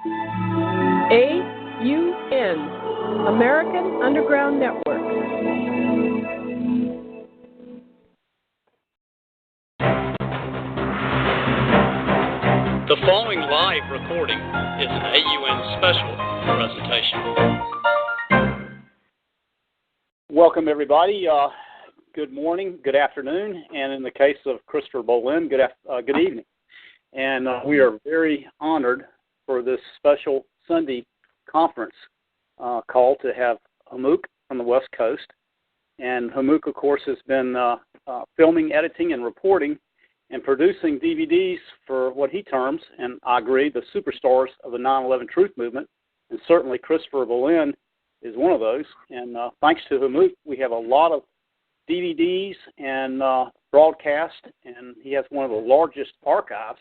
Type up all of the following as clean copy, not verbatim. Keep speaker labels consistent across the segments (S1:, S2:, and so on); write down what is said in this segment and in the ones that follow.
S1: AUN, American Underground Network.
S2: The following live recording is an AUN special presentation.
S3: Welcome, everybody. Good morning, good afternoon, and in the case of Christopher Bolin, good evening. And we are very honored for this special Sunday conference call to have Hummux from the West Coast. And Hummux, of course, has been filming, editing, and reporting and producing DVDs for what he terms, and I agree, the superstars of the 9/11 truth movement. And certainly Christopher Bolin is one of those. And thanks to Hummux, we have a lot of DVDs and broadcast, and he has one of the largest archives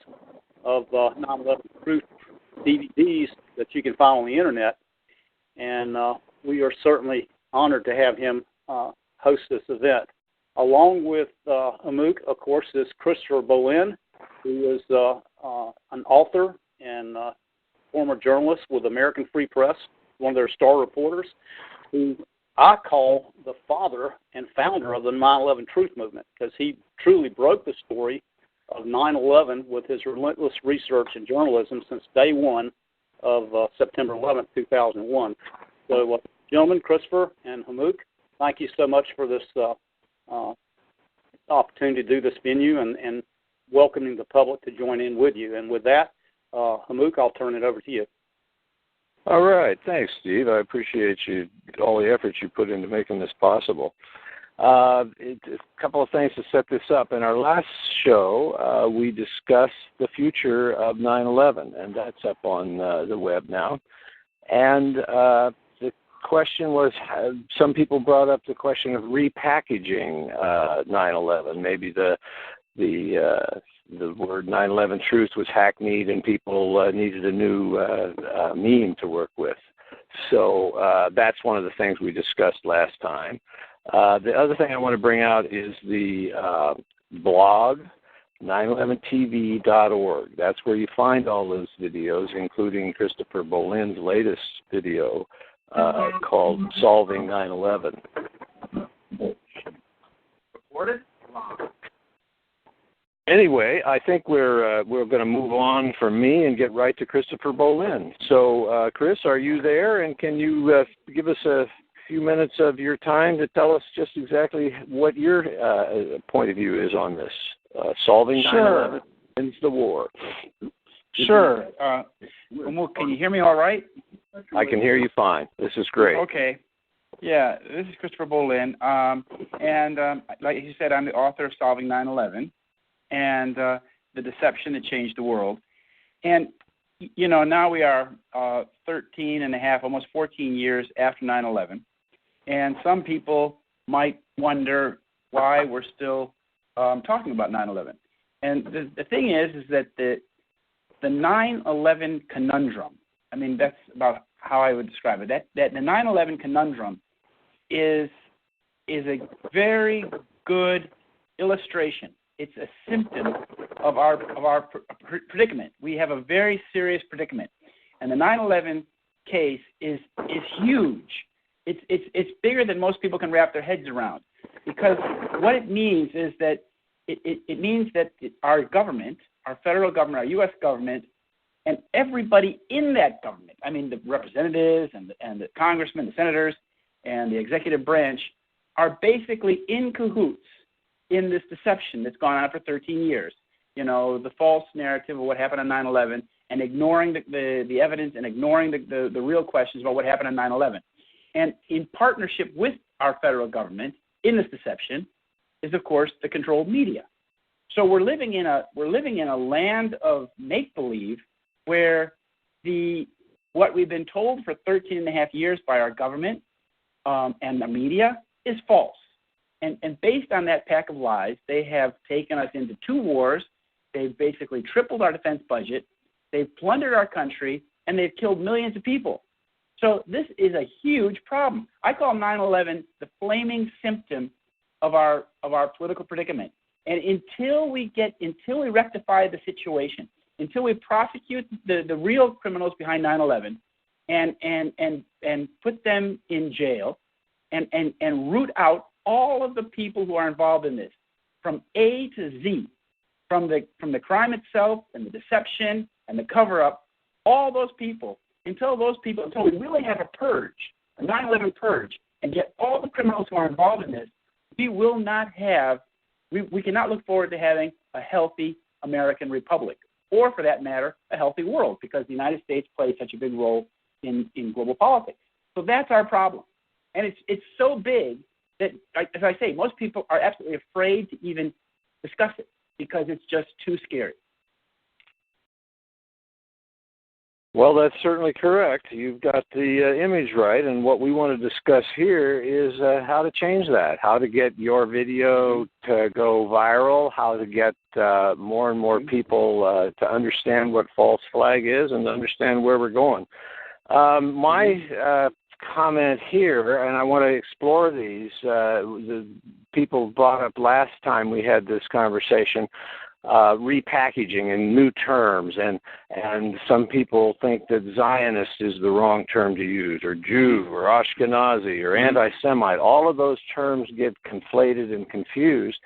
S3: of 9/11 truth DVDs that you can find on the internet. And we are certainly honored to have him host this event. Along with Hummux, of course, is Christopher Bolin, who is an author and former journalist with American Free Press, one of their star reporters, who I call the father and founder of the 9/11 truth movement, because he truly broke the story of 9/11 with his relentless research and journalism since day one of September 11th, 2001. So, gentlemen, Christopher and Hummux, thank you so much for this opportunity to do this venue and welcoming the public to join in with you. And with that, Hummux, I'll turn it over to you.
S4: All right. Thanks, Steve. I appreciate all the efforts you put into making this possible. A couple of things to set this up. In our last show, we discussed the future of 9/11, and that's up on the web now. And the question was, some people brought up the question of repackaging 9/11. Maybe the word 9/11 truth was hackneyed and people needed a new meme to work with. So that's one of the things we discussed last time. The other thing I want to bring out is the blog, 911tv.org. That's where you find all those videos, including Christopher Bolin's latest video called Solving 9/11.
S3: Recorded?
S4: Anyway, I think we're going to move on from me and get right to Christopher Bolin. So, Chris, are you there? And can you give us a few minutes of your time to tell us just exactly what your point of view is on this? Solving 9/11 ends the war.
S5: Sure. Can you hear me all right?
S4: I can hear you fine. This is great.
S5: Okay. Yeah, this is Christopher Bolin. And like you said, I'm the author of Solving 9/11 and the deception that changed the world. And, you know, now we are 13 and a half, almost 14 years after 9/11. And some people might wonder why we're still talking about 9/11. And the thing is that the 9/11 conundrum, I mean, that's about how I would describe it. That the 9/11 conundrum is a very good illustration. It's a symptom of our predicament. We have a very serious predicament, and the 9/11 case is huge. It's bigger than most people can wrap their heads around, because what it means is that it means that our government, our federal government, our U.S. government, and everybody in that government, I mean the representatives and the congressmen, the senators, and the executive branch, are basically in cahoots in this deception that's gone on for 13 years. You know, the false narrative of what happened on 9/11 and ignoring the evidence and ignoring the real questions about what happened on 9/11. And in partnership with our federal government in this deception is, of course, the controlled media. So we're living in a land of make-believe where what we've been told for 13 and a half years by our government and the media is false. And based on that pack of lies, they have taken us into 2 wars. They've basically tripled our defense budget. They've plundered our country, and they've killed millions of people. So this is a huge problem. I call 9/11 the flaming symptom of our political predicament. And until we rectify the situation, until we prosecute the real criminals behind 9/11 and put them in jail and root out all of the people who are involved in this from A to Z, from the crime itself and the deception and the cover-up, all those people, until we really have a purge, a 9/11 purge, and get all the criminals who are involved in this, we will not have, we cannot look forward to having a healthy American republic, or for that matter, a healthy world, because the United States plays such a big role in global politics. So that's our problem. And it's so big that, as I say, most people are absolutely afraid to even discuss it because it's just too scary.
S4: Well, that's certainly correct. You've got the image right, and what we want to discuss here is how to change that, how to get your video to go viral, how to get more and more people to understand what false flag is and to understand where we're going. My comment here, and I want to explore these, the people brought up last time we had this conversation, repackaging in new terms, and some people think that Zionist is the wrong term to use, or Jew, or Ashkenazi, or anti-Semite. All of those terms get conflated and confused,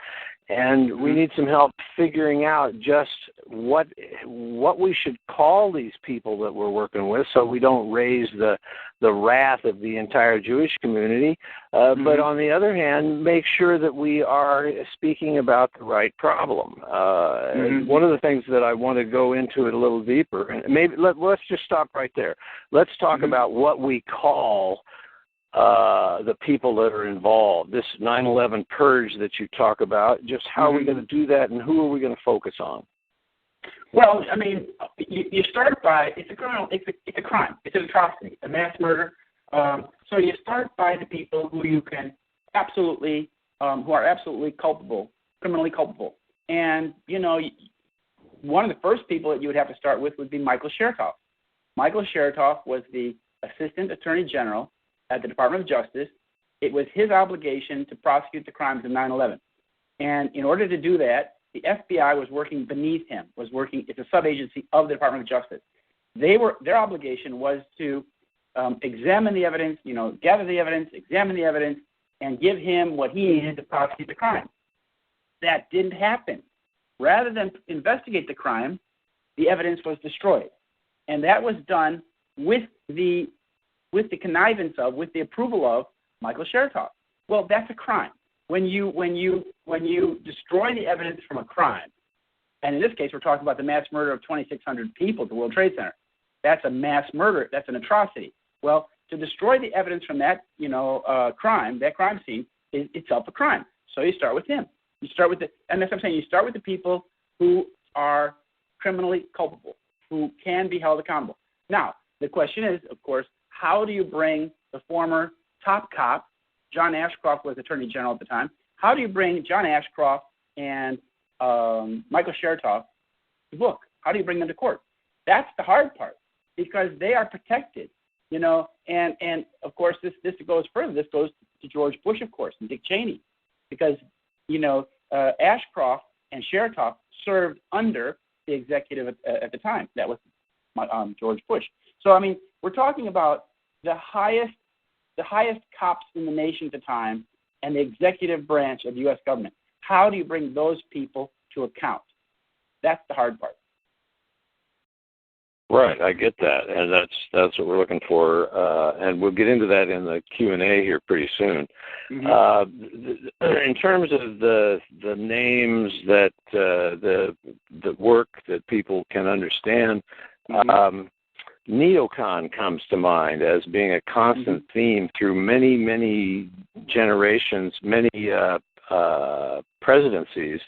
S4: and we need some help figuring out just what we should call these people that we're working with, so we don't raise the wrath of the entire Jewish community, but on the other hand, make sure that we are speaking about the right problem. One of the things that I want to go into it a little deeper, and maybe let's just stop right there. Let's talk about what we call the people that are involved. This 9/11 purge that you talk about, just how are we going to do that, and who are we going to focus on?
S5: Well, I mean, you start by, it's a crime, it's an atrocity, a mass murder. So you start by the people who you can absolutely, who are absolutely culpable, criminally culpable. And, you know, one of the first people that you would have to start with would be Michael Chertoff. Michael Chertoff was the Assistant Attorney General at the Department of Justice. It was his obligation to prosecute the crimes of 9/11. And in order to do that, the FBI was working beneath him, it's a sub-agency of the Department of Justice. Their obligation was to examine the evidence, gather the evidence, examine the evidence, and give him what he needed to prosecute the crime. That didn't happen. Rather than investigate the crime, the evidence was destroyed. And that was done with the connivance of, with the approval of Michael Chertoff. Well, that's a crime. When you destroy the evidence from a crime, and in this case we're talking about the mass murder of 2,600 people at the World Trade Center, that's a mass murder, that's an atrocity. Well, to destroy the evidence from that crime, that crime scene, is itself a crime. So you start with him. You start with and that's what I'm saying. You start with the people who are criminally culpable, who can be held accountable. Now, the question is, of course, how do you bring the former top cop, John Ashcroft was Attorney General at the time, how do you bring John Ashcroft and Michael Chertoff to book? How do you bring them to court? That's the hard part, because they are protected, and of course this goes further. This goes to George Bush, of course, and Dick Cheney, because Ashcroft and Chertoff served under the executive at the time. That was George Bush. So I mean, we're talking about the highest cops in the nation at the time and the executive branch of the U.S. government. How do you bring those people to account? That's the hard part.
S4: Right, I get that, and that's what we're looking for, and we'll get into that in the Q&A here pretty soon. In terms of the names that the work that people can understand, neocon comes to mind as being a constant theme through many, many generations, many presidencies,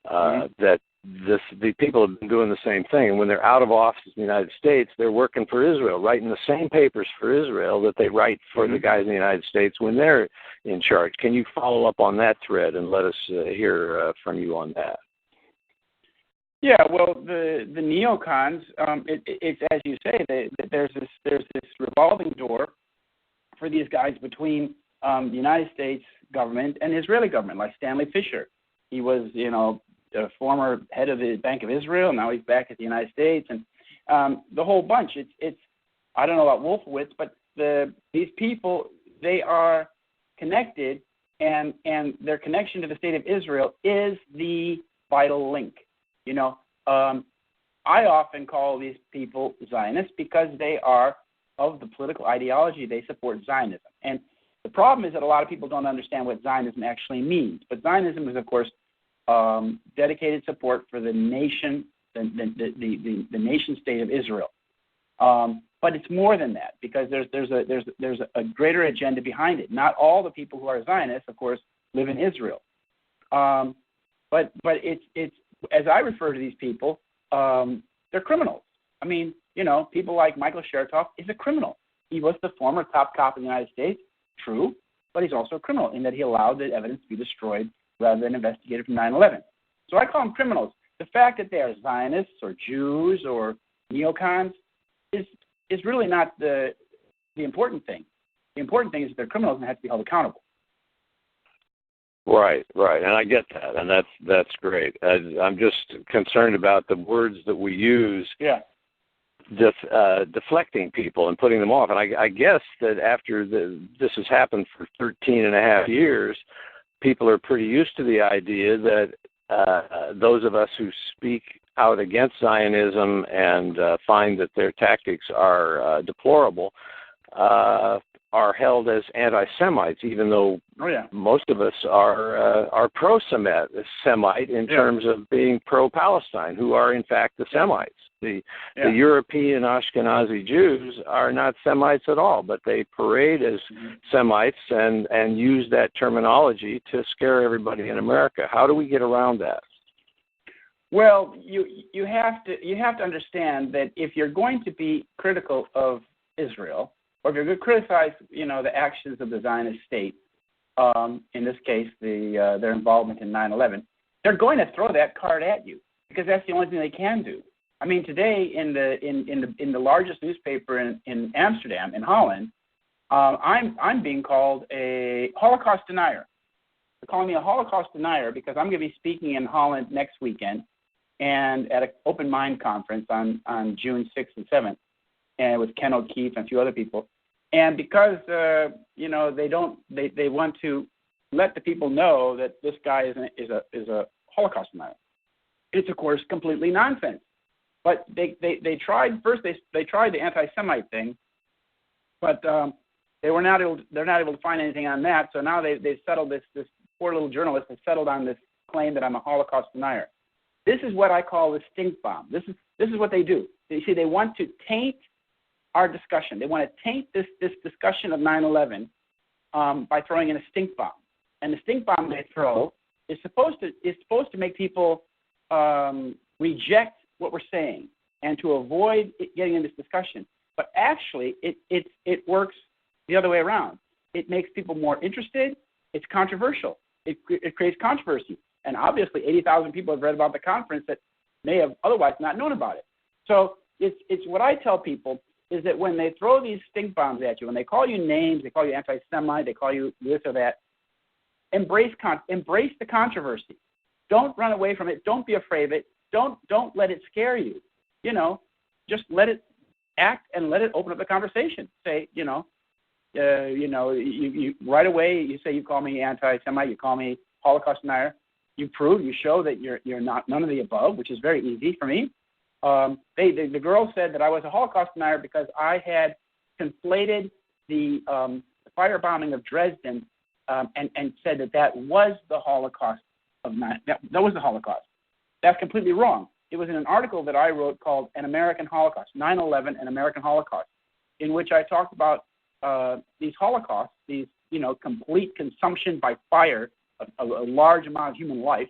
S4: that the people have been doing the same thing. And when they're out of office in the United States, they're working for Israel, writing the same papers for Israel that they write for the guys in the United States when they're in charge. Can you follow up on that thread and let us hear from you on that?
S5: Yeah, well, the neocons, it's as you say, there's this revolving door for these guys between the United States government and the Israeli government, like Stanley Fisher. He was, a former head of the Bank of Israel. Now he's back at the United States, and the whole bunch. It's I don't know about Wolfowitz, but these people, they are connected, and their connection to the state of Israel is the vital link. You know, I often call these people Zionists because they are of the political ideology. They support Zionism. And the problem is that a lot of people don't understand what Zionism actually means. But Zionism is, of course, dedicated support for the nation, the nation state of Israel. But it's more than that, because there's a greater agenda behind it. Not all the people who are Zionists, of course, live in Israel. But it's as I refer to these people, they're criminals. I mean, you know, people like Michael Chertoff is a criminal. He was the former top cop in the United States, true, but he's also a criminal in that he allowed the evidence to be destroyed rather than investigated from 9/11. So I call them criminals. The fact that they are Zionists or Jews or neocons is really not the important thing. The important thing is that they're criminals and have to be held accountable.
S4: Right, and I get that, and that's great. I'm just concerned about the words that we use, deflecting people and putting them off. And I guess that after this has happened for 13 and a half years, people are pretty used to the idea that those of us who speak out against Zionism and find that their tactics are deplorable are held as anti-Semites, even though most of us are pro-Semite in terms of being pro-Palestine, who are in fact the Semites. The European Ashkenazi Jews are not Semites at all, but they parade as Semites and use that terminology to scare everybody in America. How do we get around that?
S5: Well, you have to understand that if you're going to be critical of Israel, or if you're going to criticize, you know, the actions of the Zionist state, in this case, their involvement in 9/11, they're going to throw that card at you because that's the only thing they can do. I mean, today in the largest newspaper in Amsterdam, in Holland, I'm being called a Holocaust denier. They're calling me a Holocaust denier because I'm going to be speaking in Holland next weekend and at an Open Mind conference on June 6th and 7th. And with Ken O'Keefe and a few other people, and because you know they want to let the people know that this guy is a Holocaust denier. It's of course completely nonsense. But they tried first. They tried the anti-Semite thing, but they're not able to find anything on that. So now they've settled this poor little journalist has settled on this claim that I'm a Holocaust denier. This is what I call the stink bomb. This is what they do. You see, they want to taint our discussion. They want to taint this discussion of 9/11 by throwing in a stink bomb. And the stink bomb they throw is supposed to make people reject what we're saying and to avoid getting in this discussion. But actually, it works the other way around. It makes people more interested. It's controversial. It creates controversy. And obviously, 80,000 people have read about the conference that may have otherwise not known about it. So it's what I tell people is that when they throw these stink bombs at you, when they call you names, they call you anti-Semite, they call you this or that, embrace the controversy. Don't run away from it. Don't be afraid of it. Don't let it scare you. You know, just let it act and let it open up the conversation. Say, you right away you say you call me anti-Semite, you call me Holocaust denier. You show that you're not none of the above, which is very easy for me. The girl said that I was a Holocaust denier because I had conflated the firebombing of Dresden and said that was the Holocaust that was the Holocaust. That's completely wrong. It was in an article that I wrote called An American Holocaust, 9/11, An American Holocaust, in which I talked about these Holocausts, these complete consumption by fire of a large amount of human life.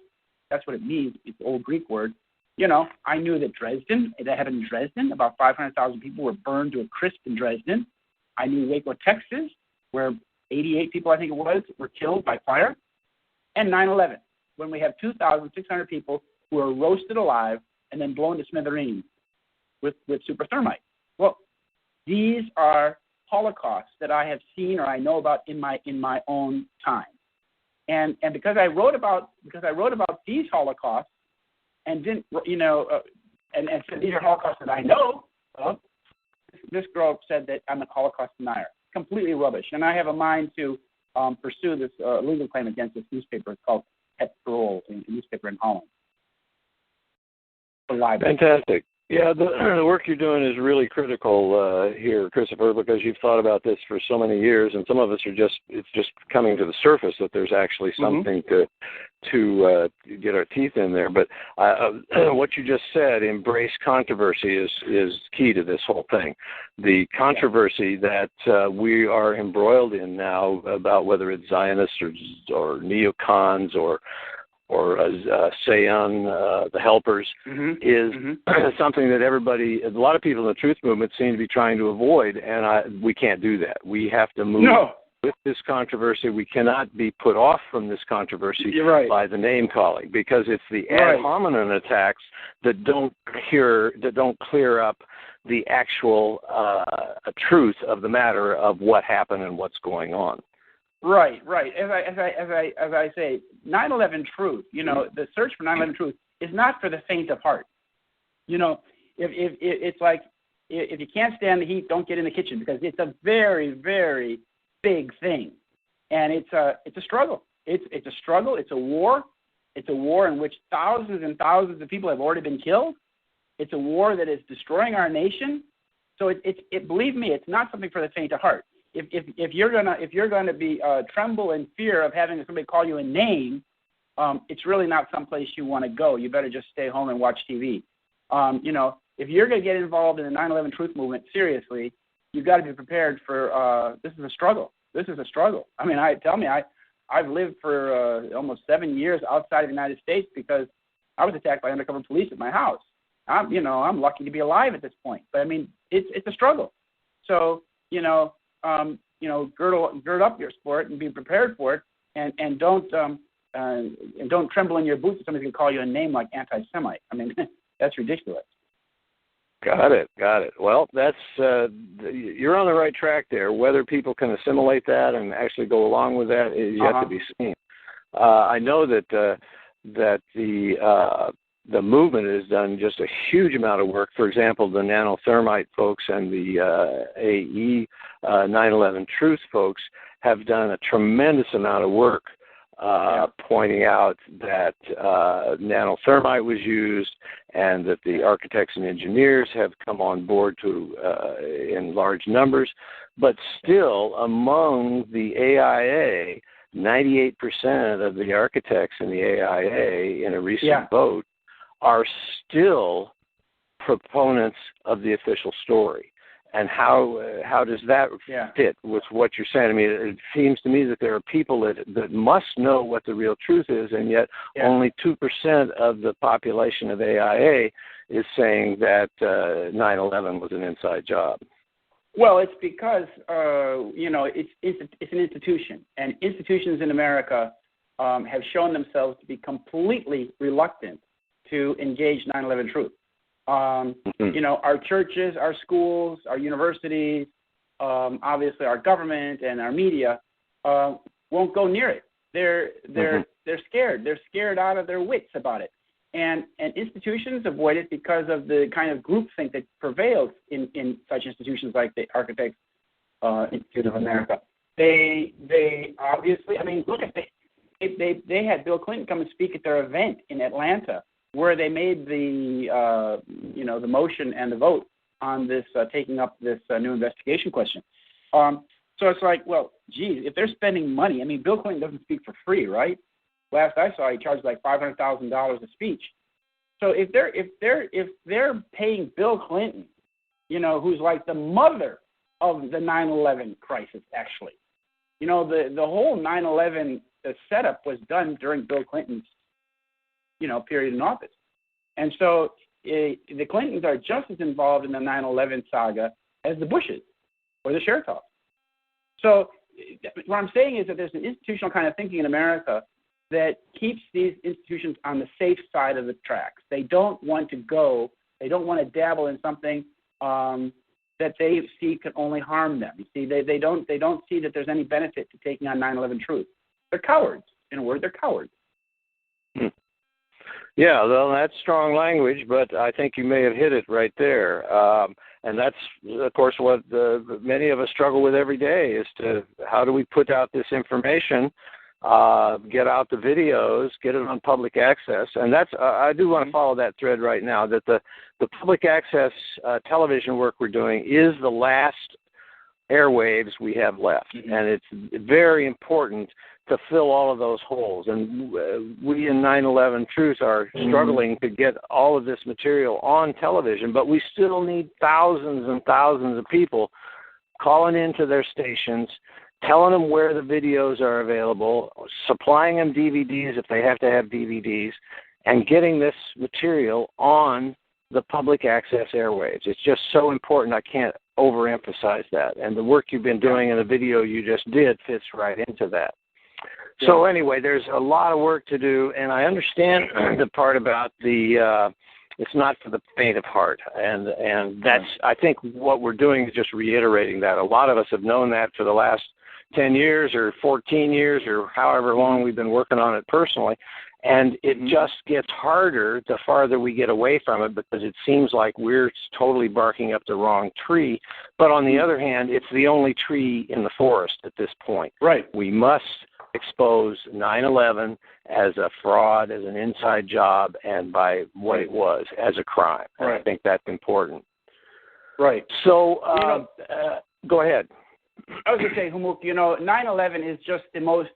S5: That's what it means. It's the old Greek word. I knew that that happened in Dresden. About 500,000 people were burned to a crisp in Dresden. I knew Waco, Texas, where 88 people, I think it was, were killed by fire. And 9/11, when we have 2,600 people who were roasted alive and then blown to smithereens with super thermite. Well, these are Holocausts that I have seen or I know about in my own time. And because I wrote about these Holocausts, and didn't, and said, these are Holocausts that I know of. This girl said that I'm a Holocaust denier. Completely rubbish. And I have a mind to pursue this legal claim against this newspaper. It's called Het Parool, a newspaper in Holland.
S4: Fantastic. Yeah, the work you're doing is really critical here, Christopher, because you've thought about this for so many years, and some of us it's just coming to the surface that there's actually something to get our teeth in there. But what you just said, embrace controversy, is key to this whole thing. The controversy that we are embroiled in now about whether it's Zionists or neocons or Seon, the helpers, is something that a lot of people in the truth movement seem to be trying to avoid, and we can't do that. We have to move with this controversy. We cannot be put off from this controversy by the name calling, because it's the ad hominem attacks that don't clear up the actual truth of the matter of what happened and what's going on.
S5: Right. As I say, 9/11 truth. The search for 9/11 truth is not for the faint of heart. If it's like, if you can't stand the heat, don't get in the kitchen, because it's a very, very big thing, and it's a struggle. It's a struggle. It's a war. It's a war in which thousands and thousands of people have already been killed. It's a war that is destroying our nation. So believe me, it's not something for the faint of heart. If you're gonna be tremble in fear of having somebody call you a name, it's really not someplace you want to go. You better just stay home and watch TV. If you're gonna get involved in the 9/11 truth movement seriously, you've got to be prepared for this is a struggle. This is a struggle. I mean, I've lived for almost 7 years outside of the United States because I was attacked by undercover police at my house. I'm lucky to be alive at this point. But I mean, it's a struggle. So gird up your sport and be prepared for it, and don't tremble in your boots if somebody's going to call you a name like anti-Semite. I mean, that's ridiculous.
S4: Got it. Well, that's you're on the right track there. Whether people can assimilate that and actually go along with that is yet to be seen. I know that the movement has done just a huge amount of work. For example, the nanothermite folks and the AE 9/11 Truth folks have done a tremendous amount of work pointing out that nanothermite was used, and that the architects and engineers have come on board in large numbers. But still, among the AIA, 98% of the architects in the AIA in a recent vote are still proponents of the official story. And how does that fit with what you're saying? I mean, it seems to me that there are people that must know what the real truth is, and yet only 2% of the population of AIA is saying that 9/11 was an inside job.
S5: Well, it's because it's an institution, and institutions in America have shown themselves to be completely reluctant to engage 9/11 truth. Our churches, our schools, our universities, obviously our government and our media won't go near it. They're scared. They're scared out of their wits about it. And institutions avoid it because of the kind of groupthink that prevails in such institutions like the Architects Institute of America. They obviously, I mean, look at they had Bill Clinton come and speak at their event in Atlanta, where they made the motion and the vote on this taking up this new investigation question. So it's like, well, geez, if they're spending money, I mean, Bill Clinton doesn't speak for free, right? Last I saw, he charged like $500,000 a speech. So if they're paying Bill Clinton, who's like the mother of the 9/11 crisis, actually, the whole 9/11 setup was done during Bill Clinton's period in office. And so the Clintons are just as involved in the 9/11 saga as the Bushes or the Chertoffs. So what I'm saying is that there's an institutional kind of thinking in America that keeps these institutions on the safe side of the tracks. They don't want to dabble in something that they see can only harm them. You see, they don't see that there's any benefit to taking on 9/11 truth. They're cowards. In a word, they're cowards.
S4: Yeah, well, that's strong language, but I think you may have hit it right there. And that's, of course, what many of us struggle with every day is to how do we put out this information, get out the videos, get it on public access. And that's I do want to follow that thread right now, that the public access television work we're doing is the last airwaves we have left. And it's very important to fill all of those holes. And we in 9/11 Truth are struggling to get all of this material on television, but we still need thousands and thousands of people calling into their stations, telling them where the videos are available, supplying them DVDs if they have to have DVDs, and getting this material on the public access airwaves. It's just so important. I can't overemphasize that. And the work you've been doing in the video you just did fits right into that. So anyway, there's a lot of work to do, and I understand the part about it's not for the faint of heart, and that's, I think what we're doing is just reiterating that. A lot of us have known that for the last 10 years or 14 years or however long we've been working on it personally, and it just gets harder the farther we get away from it, because it seems like we're totally barking up the wrong tree. But on the other hand, it's the only tree in the forest at this point.
S3: Right.
S4: We must expose 9/11 as a fraud, as an inside job, and by what it was, as a crime. And I think that's important.
S3: Right.
S4: So, go ahead.
S5: I was going to say, Hummux, 9/11 is just the most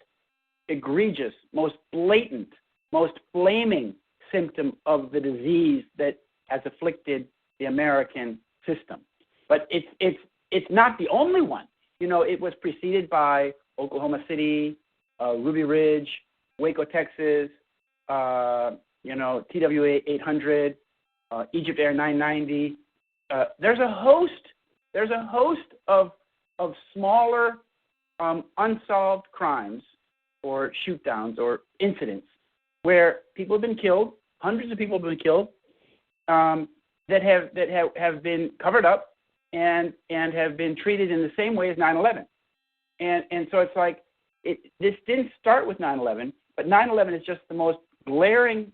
S5: egregious, most blatant, most flaming symptom of the disease that has afflicted the American system. But it's not the only one. It was preceded by Oklahoma City, Ruby Ridge, Waco, Texas, TWA 800, Egypt Air 990. There's a host of smaller unsolved crimes or shoot-downs or incidents where people have been killed, hundreds of people have been killed, that have been covered up and have been treated in the same way as 9/11. And so it's like, this didn't start with 9/11, but 9/11 is just the most glaring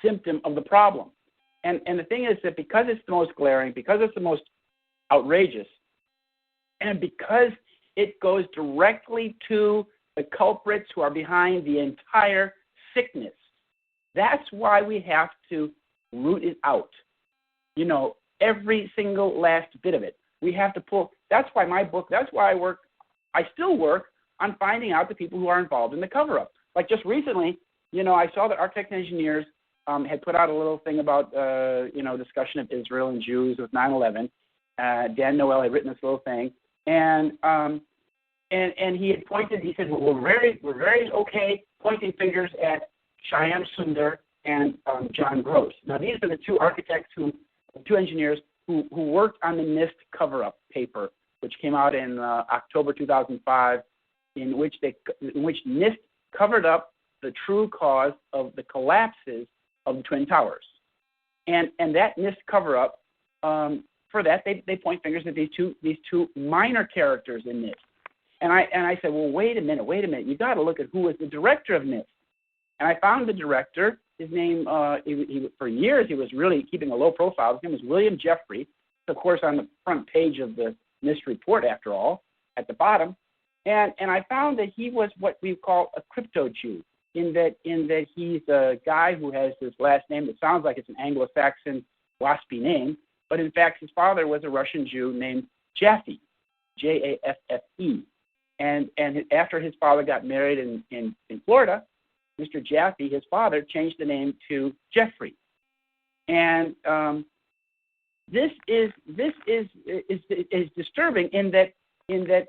S5: symptom of the problem. And the thing is that because it's the most glaring, because it's the most outrageous, and because it goes directly to the culprits who are behind the entire sickness, that's why we have to root it out. Every single last bit of it. We have to pull. That's why my book, that's why I still work on finding out the people who are involved in the cover-up. Like just recently, I saw that Architects and Engineers had put out a little thing about, discussion of Israel and Jews with 9/11. Dan Noel had written this little thing, and he had pointed. He said, well, we're very okay pointing fingers at Shyam Sundar and John Gross. Now these are the two architects two engineers who worked on the NIST cover-up paper, which came out in October 2005. In which NIST covered up the true cause of the collapses of the Twin Towers, and that NIST cover-up, for that they point fingers at these two minor characters in NIST, and I said, well, wait a minute, you got to look at who was the director of NIST, and I found the director. His name, for years he was really keeping a low profile. His name was William Jeffrey. Of course, on the front page of the NIST report, after all, at the bottom. And I found that he was what we call a crypto Jew, in that he's a guy who has this last name that sounds like it's an Anglo-Saxon waspy name, but in fact his father was a Russian Jew named Jaffe, Jaffe. And after his father got married in Florida, Mr. Jaffe, his father, changed the name to Jeffrey. And this is disturbing in that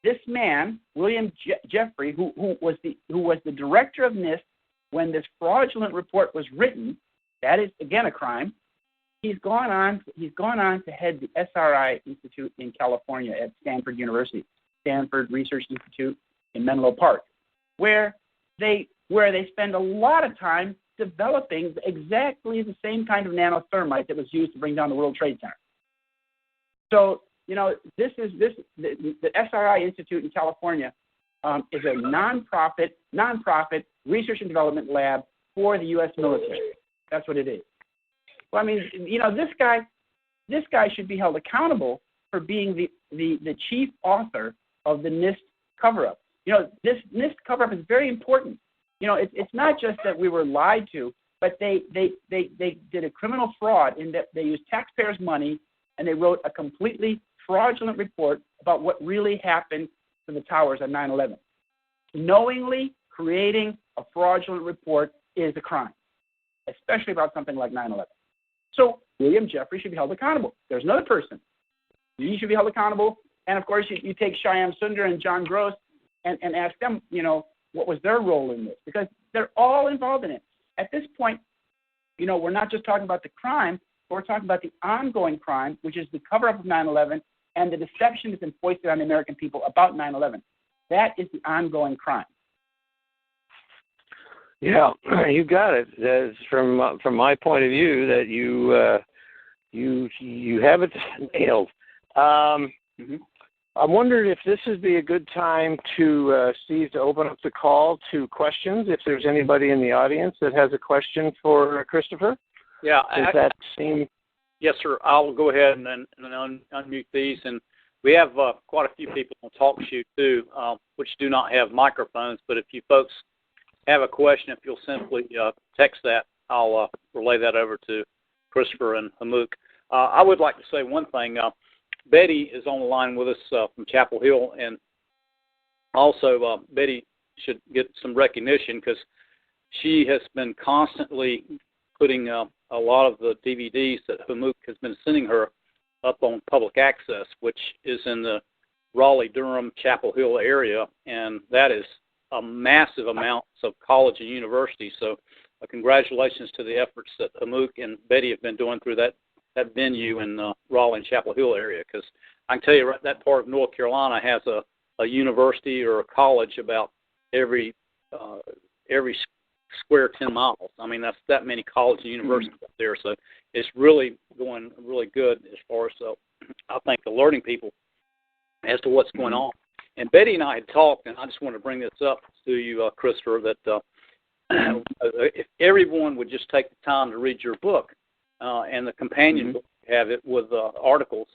S5: this man, William Jeffrey, who was the director of NIST when this fraudulent report was written, that is again a crime. He's gone on to head the SRI Institute in California at Stanford University, Stanford Research Institute in Menlo Park, where they spend a lot of time developing exactly the same kind of nanothermite that was used to bring down the World Trade Center. So, the SRI Institute in California is a nonprofit research and development lab for the U.S. military. That's what it is. Well, I mean, this guy should be held accountable for being the chief author of the NIST cover-up. This NIST cover-up is very important. It's not just that we were lied to, but they did a criminal fraud in that they used taxpayers' money and they wrote a completely fraudulent report about what really happened to the towers on 9/11. Knowingly creating a fraudulent report is a crime, especially about something like 9/11. So William Jeffrey should be held accountable. There's another person. You should be held accountable. And, of course, you take Shyam Sundar and John Gross and ask them, what was their role in this? Because they're all involved in it. At this point, we're not just talking about the crime, but we're talking about the ongoing crime, which is the cover-up of 9/11 and the deception that's been foisted on the American people about 9/11. That is the ongoing crime.
S4: Yeah, you got it. That's from my point of view, that you have it nailed. I wondered if this would be a good time to Steve, to open up the call to questions. If there's anybody in the audience that has a question for Christopher.
S3: Yeah,
S4: does that seem?
S3: Yes, sir. I'll go ahead and unmute these, and we have quite a few people on TalkShoe too, which do not have microphones. But if you folks have a question, if you'll simply text that, I'll relay that over to Christopher and Hummux. I would like to say one thing. Betty is on the line with us from Chapel Hill, and also Betty should get some recognition because she has been constantly putting a lot of the DVDs that Hummux has been sending her up on public access, which is in the Raleigh-Durham, Chapel Hill area, and that is a massive amount of college and university. So congratulations to the efforts that Hummux and Betty have been doing through that venue in Raleigh and Chapel Hill area, because I can tell you that part of North Carolina has a university or a college about every square 10 miles. I mean, that's that many colleges and universities up there. So it's really going really good as far as I think alerting people as to what's going on. And Betty and I had talked, and I just want to bring this up to you, Christopher, that if everyone would just take the time to read your book, and the companion book, have it with articles,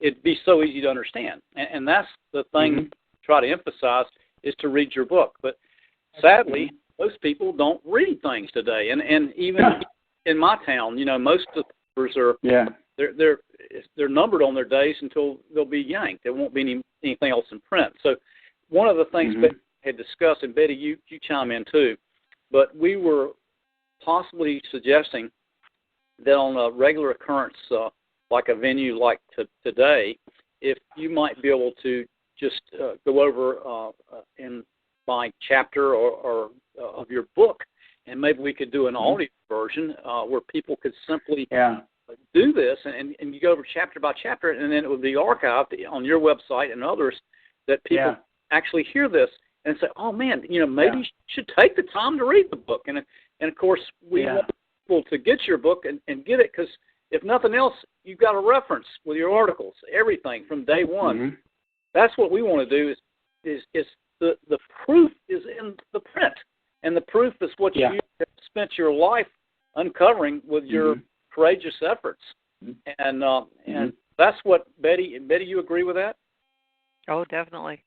S3: it'd be so easy to understand. And that's the thing to try to emphasize, is to read your book. But sadly, most people don't read things today. And even in my town, most of the papers are they're numbered on their days until they'll be yanked. There won't be anything else in print. So one of the things Betty had discussed, and Betty, you chime in too, but we were possibly suggesting that on a regular occurrence, like a venue like today, if you might be able to just go over in my chapter or of your book, and maybe we could do an audio version where people could simply do this, and you go over chapter by chapter, and then it would be archived on your website and others, that people actually hear this and say, oh man, maybe you should take the time to read the book. And of course, we want people to get your book and get it, because if nothing else, you've got a reference with your articles, everything from day one. That's what we want to do, is the proof is in the print, and the proof is what you have spent your life uncovering with your courageous efforts. And that's what Betty, you agree with that?
S6: Oh, definitely.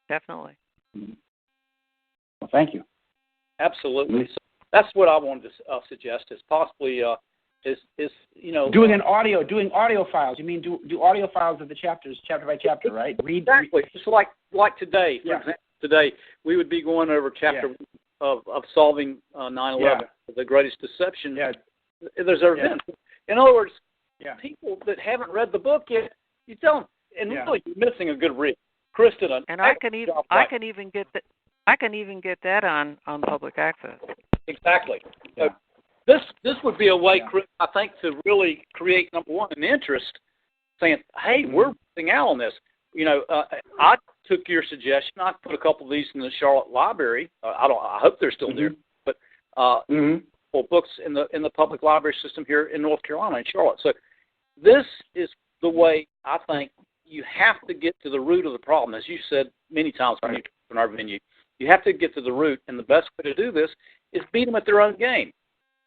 S6: Definitely.
S5: Well, thank you.
S3: Absolutely. So that's what I wanted to suggest, is possibly doing audio files. You mean do audio files of the chapters, chapter by chapter, right? Exactly. Just like today, for example. Today we would be going over chapter of solving 9/11, the greatest deception there's ever been. In other words, people that haven't read the book yet, you tell them, and really you're missing a good read. Chris did an
S6: and I can even get that on public access.
S3: Exactly. So this would be a way, Chris, I think, to really create, number one, an interest, saying, hey, we're missing out on this. I took your suggestion. I put a couple of these in the Charlotte Library. I hope they're still there, but books in the public library system here in North Carolina, in Charlotte. So this is the way I think you have to get to the root of the problem, as you said many times in our venue. You have to get to the root, and the best way to do this is beat them at their own game,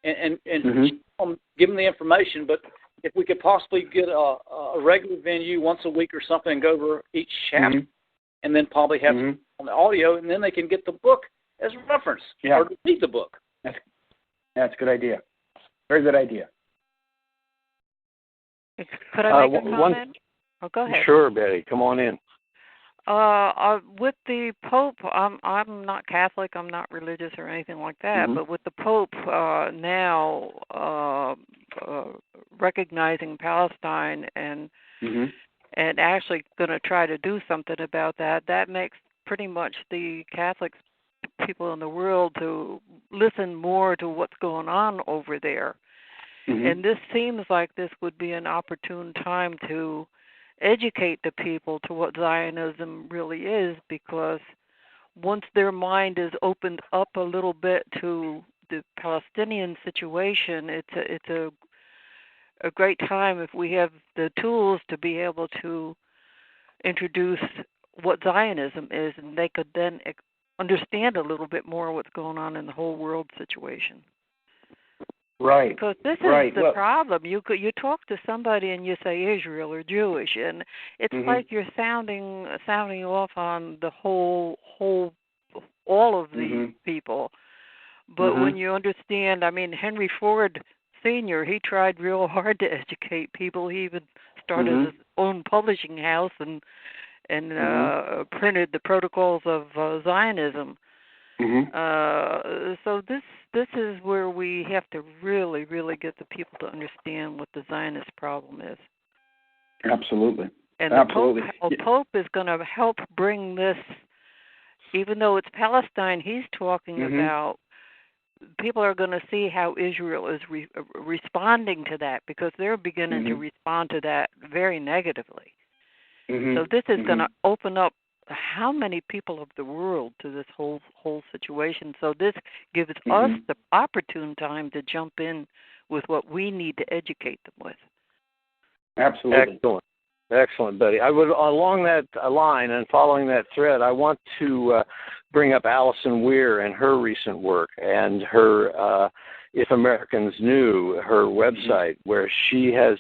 S3: and give them the information. But if we could possibly get a regular venue once a week or something and go over each chapter, and then probably have some on the audio, and then they can get the book as a reference or read the book.
S5: That's a good idea. Very good idea.
S6: Could I make a comment? Go ahead.
S4: Sure, Betty. Come on in.
S6: With the Pope, I'm not Catholic. I'm not religious or anything like that. But with the Pope now recognizing Palestine and actually going to try to do something about that, that makes pretty much the Catholic people in the world to listen more to what's going on over there. And this seems like this would be an opportune time to educate the people to what Zionism really is, because once their mind is opened up a little bit to the Palestinian situation, it's a great time if we have the tools to be able to introduce what Zionism is, and they could then understand a little bit more what's going on in the whole world situation.
S5: Right.
S6: Because this is the problem. You talk to somebody and you say Israel or Jewish, and it's like you're sounding off on the all of the people. But when you understand, I mean, Henry Ford Sr., he tried real hard to educate people. He even started his own publishing house and printed the Protocols of Zionism. So this is where we have to really, really get the people to understand what the Zionist problem is.
S5: Absolutely.
S6: And the Pope is going to help bring this, even though it's Palestine, he's talking about, people are going to see how Israel is responding to that, because they're beginning to respond to that very negatively. So this is going to open up how many people of the world to this whole situation. So this gives us the opportune time to jump in with what we need to educate them with.
S5: Absolutely.
S4: Excellent, Betty. I would, along that line and following that thread, I want to bring up Alison Weir and her recent work and her If Americans Knew, her website, where she has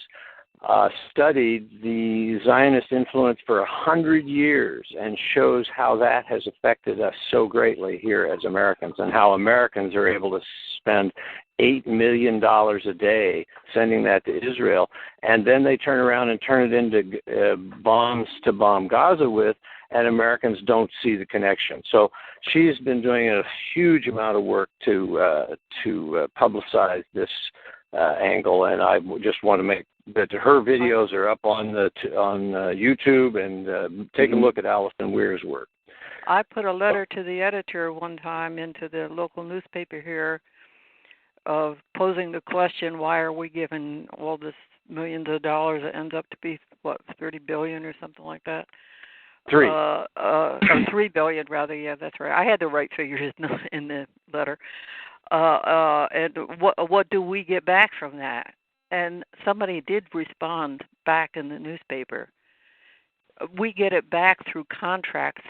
S4: studied the Zionist influence for 100 years and shows how that has affected us so greatly here as Americans, and how Americans are able to spend $8 million a day sending that to Israel, and then they turn around and turn it into bombs to bomb Gaza with, and Americans don't see the connection. So she's been doing a huge amount of work to publicize this angle, and I just want to make that her videos are up on YouTube, and take a look at Alison Weir's work.
S6: I put a letter to the editor one time into the local newspaper here of posing the question, why are we giving all this millions of dollars that ends up to be, what, $30 billion or something like that? Or $3 billion rather, yeah, that's right. I had the right figures in the letter. And what do we get back from that? And somebody did respond back in the newspaper. We get it back through contracts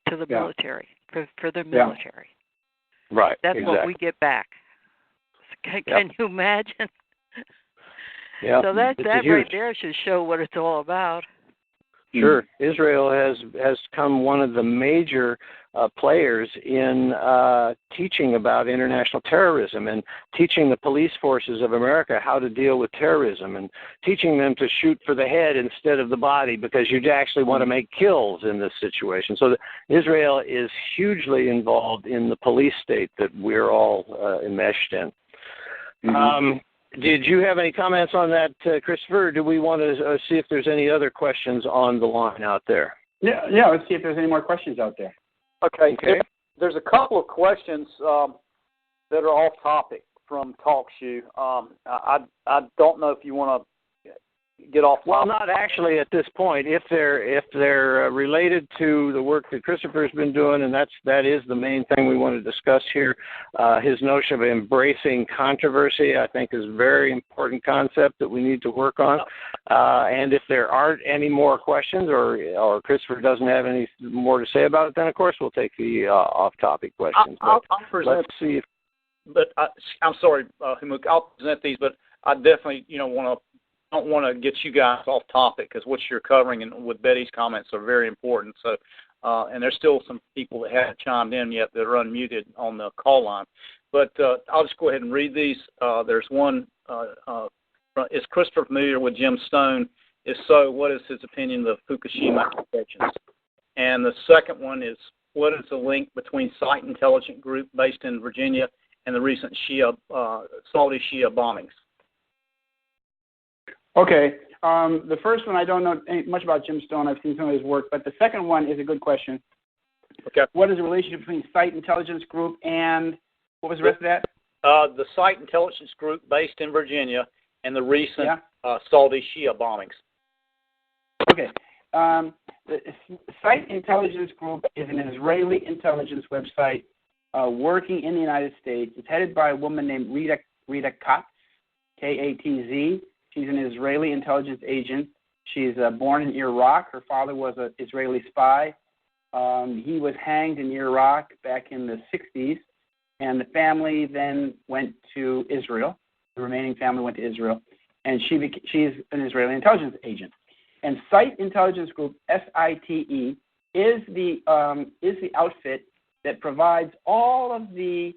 S6: to the military, for the military.
S4: Right,
S6: that's what we get back. Can you imagine?
S4: Yeah.
S6: So that right there should show what it's all about.
S4: Sure. Israel has come one of the major players in teaching about international terrorism, and teaching the police forces of America how to deal with terrorism, and teaching them to shoot for the head instead of the body, because you actually want to make kills in this situation. So Israel is hugely involved in the police state that we're all enmeshed in. Did you have any comments on that, Christopher, or do we want to see if there's any other questions on the line out there?
S5: Yeah. Let's see if there's any more questions out there.
S3: Okay. There's a couple of questions that are off topic from TalkShoe. I don't know if you want to get off topic.
S4: Well, not actually at this point. If they're related to the work that Christopher's been doing, and that is the main thing we want to discuss here. His notion of embracing controversy, I think, is a very important concept that we need to work on. And if there aren't any more questions, or Christopher doesn't have any more to say about it, then of course we'll take the off-topic questions.
S3: I'll present.
S4: Let's see if
S3: I'm sorry, Hummux, I'll present these, but I definitely, don't want to get you guys off topic because what you're covering and with Betty's comments are very important. So, and there's still some people that haven't chimed in yet that are unmuted on the call line. But I'll just go ahead and read these. There's one. Is Christopher familiar with Jim Stone? If so, what is his opinion of Fukushima accusations? And the second one is, what is the link between Site Intelligence Group based in Virginia and the recent Saudi Shia bombings?
S5: Okay. The first one, I don't know much about Jim Stone. I've seen some of his work. But the second one is a good question.
S3: Okay.
S5: What is the relationship between Site Intelligence Group and, what was the rest of that?
S3: The Site Intelligence Group based in Virginia and the recent Saudi Shia bombings.
S5: Okay. The Site Intelligence Group is an Israeli intelligence website working in the United States. It's headed by a woman named Rita Katz, K-A-T-Z. She's an Israeli intelligence agent. She's born in Iraq. Her father was an Israeli spy. He was hanged in Iraq back in the 60s, and the family then went to Israel. The remaining family went to Israel, and she's an Israeli intelligence agent. And Site Intelligence Group, SITE, is the outfit that provides all of the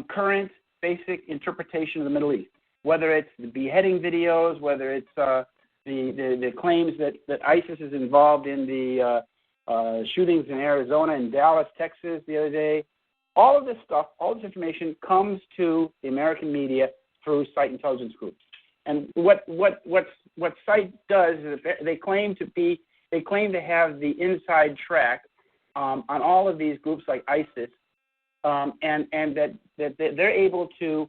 S5: current basic interpretation of the Middle East, whether it's the beheading videos, whether it's the claims that ISIS is involved in the shootings in Arizona and Dallas, Texas the other day. All of this stuff, all this information comes to the American media through Site Intelligence Group. And what Site does is they claim to have the inside track on all of these groups like ISIS, and that they're able to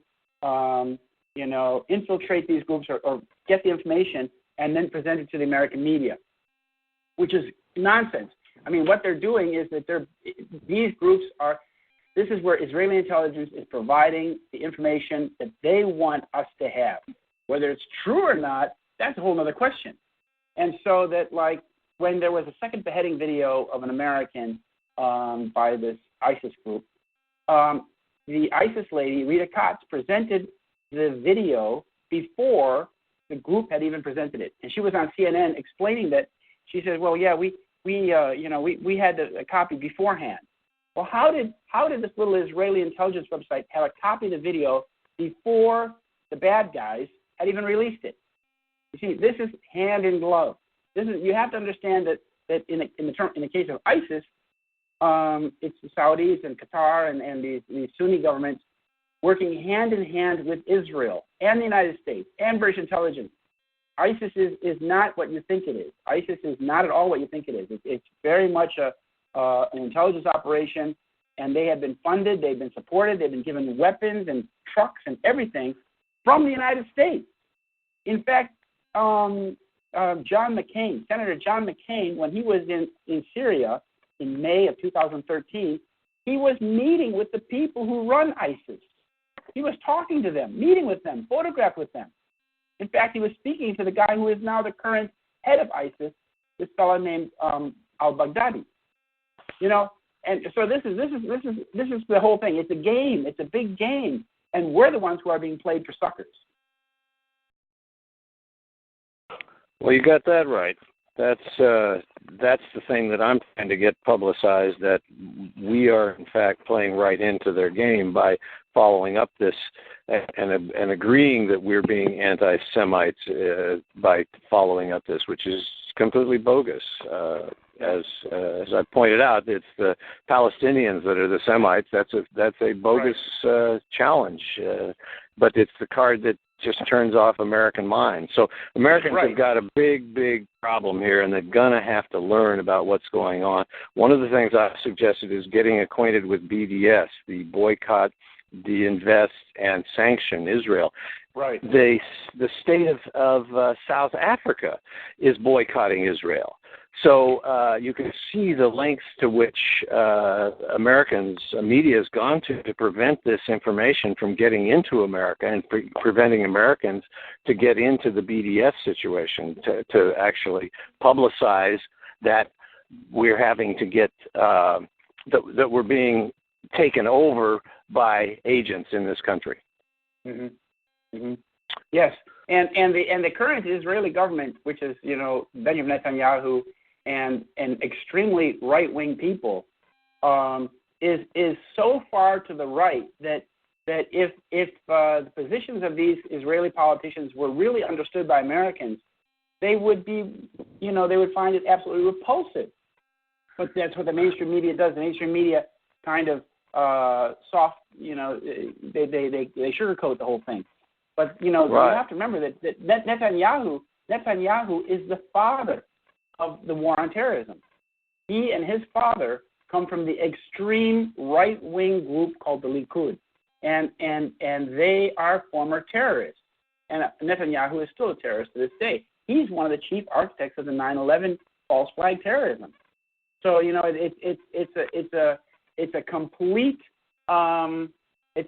S5: infiltrate these groups or get the information and then present it to the American media, which is nonsense. I mean, what they're doing is that these groups are. This is where Israeli intelligence is providing the information that they want us to have. Whether it's true or not, that's a whole other question. And so that, like, when there was a second beheading video of an American by this ISIS group, the ISIS lady, Rita Katz, presented the video before the group had even presented it. And she was on CNN explaining that. She said, well, yeah, we had a copy beforehand. Well, how did this little Israeli intelligence website have a copy of the video before the bad guys had even released it? You see, this is hand in glove. You have to understand that in the case of ISIS, it's the Saudis and Qatar and these Sunni governments working hand in hand with Israel and the United States and British intelligence. ISIS is not what you think it is. ISIS is not at all what you think it is. It's very much an intelligence operation, and they have been funded, they've been supported, they've been given weapons and trucks and everything from the United States. In fact, Senator John McCain, when he was in Syria in May of 2013, he was meeting with the people who run ISIS. He was talking to them, meeting with them, photographed with them. In fact, he was speaking to the guy who is now the current head of ISIS, this fellow named al-Baghdadi. And so this is the whole thing. It's a game. It's a big game, and we're the ones who are being played for suckers.
S4: Well, you got that right. That's the thing that I'm trying to get publicized, that we are in fact playing right into their game by following up this and agreeing that we're being anti-Semites by following up this, which is completely bogus. As I pointed out, it's the Palestinians that are the Semites. That's a bogus challenge, but it's the card that just turns off American minds. So Americans have got a big problem here, and they're going to have to learn about what's going on. One of the things I suggested is getting acquainted with BDS, the Boycott, Deinvest, and Sanction Israel.
S5: Right.
S4: The state of South Africa is boycotting Israel. So you can see the lengths to which Americans, media has gone to prevent this information from getting into America and preventing Americans to get into the BDS situation, to actually publicize that we're having to get, that we're being taken over by agents in this country.
S5: Mm-hmm. Mm-hmm. Yes, and the current Israeli government, which is Benjamin Netanyahu and extremely right-wing people, is so far to the right that if the positions of these Israeli politicians were really understood by Americans, they would be, they would find it absolutely repulsive. But that's what the mainstream media does. The mainstream media kind of soft, they sugarcoat the whole thing. But right. You have to remember that Netanyahu is the father of the war on terrorism. He and his father come from the extreme right-wing group called the Likud, and they are former terrorists. And Netanyahu is still a terrorist to this day. He's one of the chief architects of the 9/11 false flag terrorism. So it's a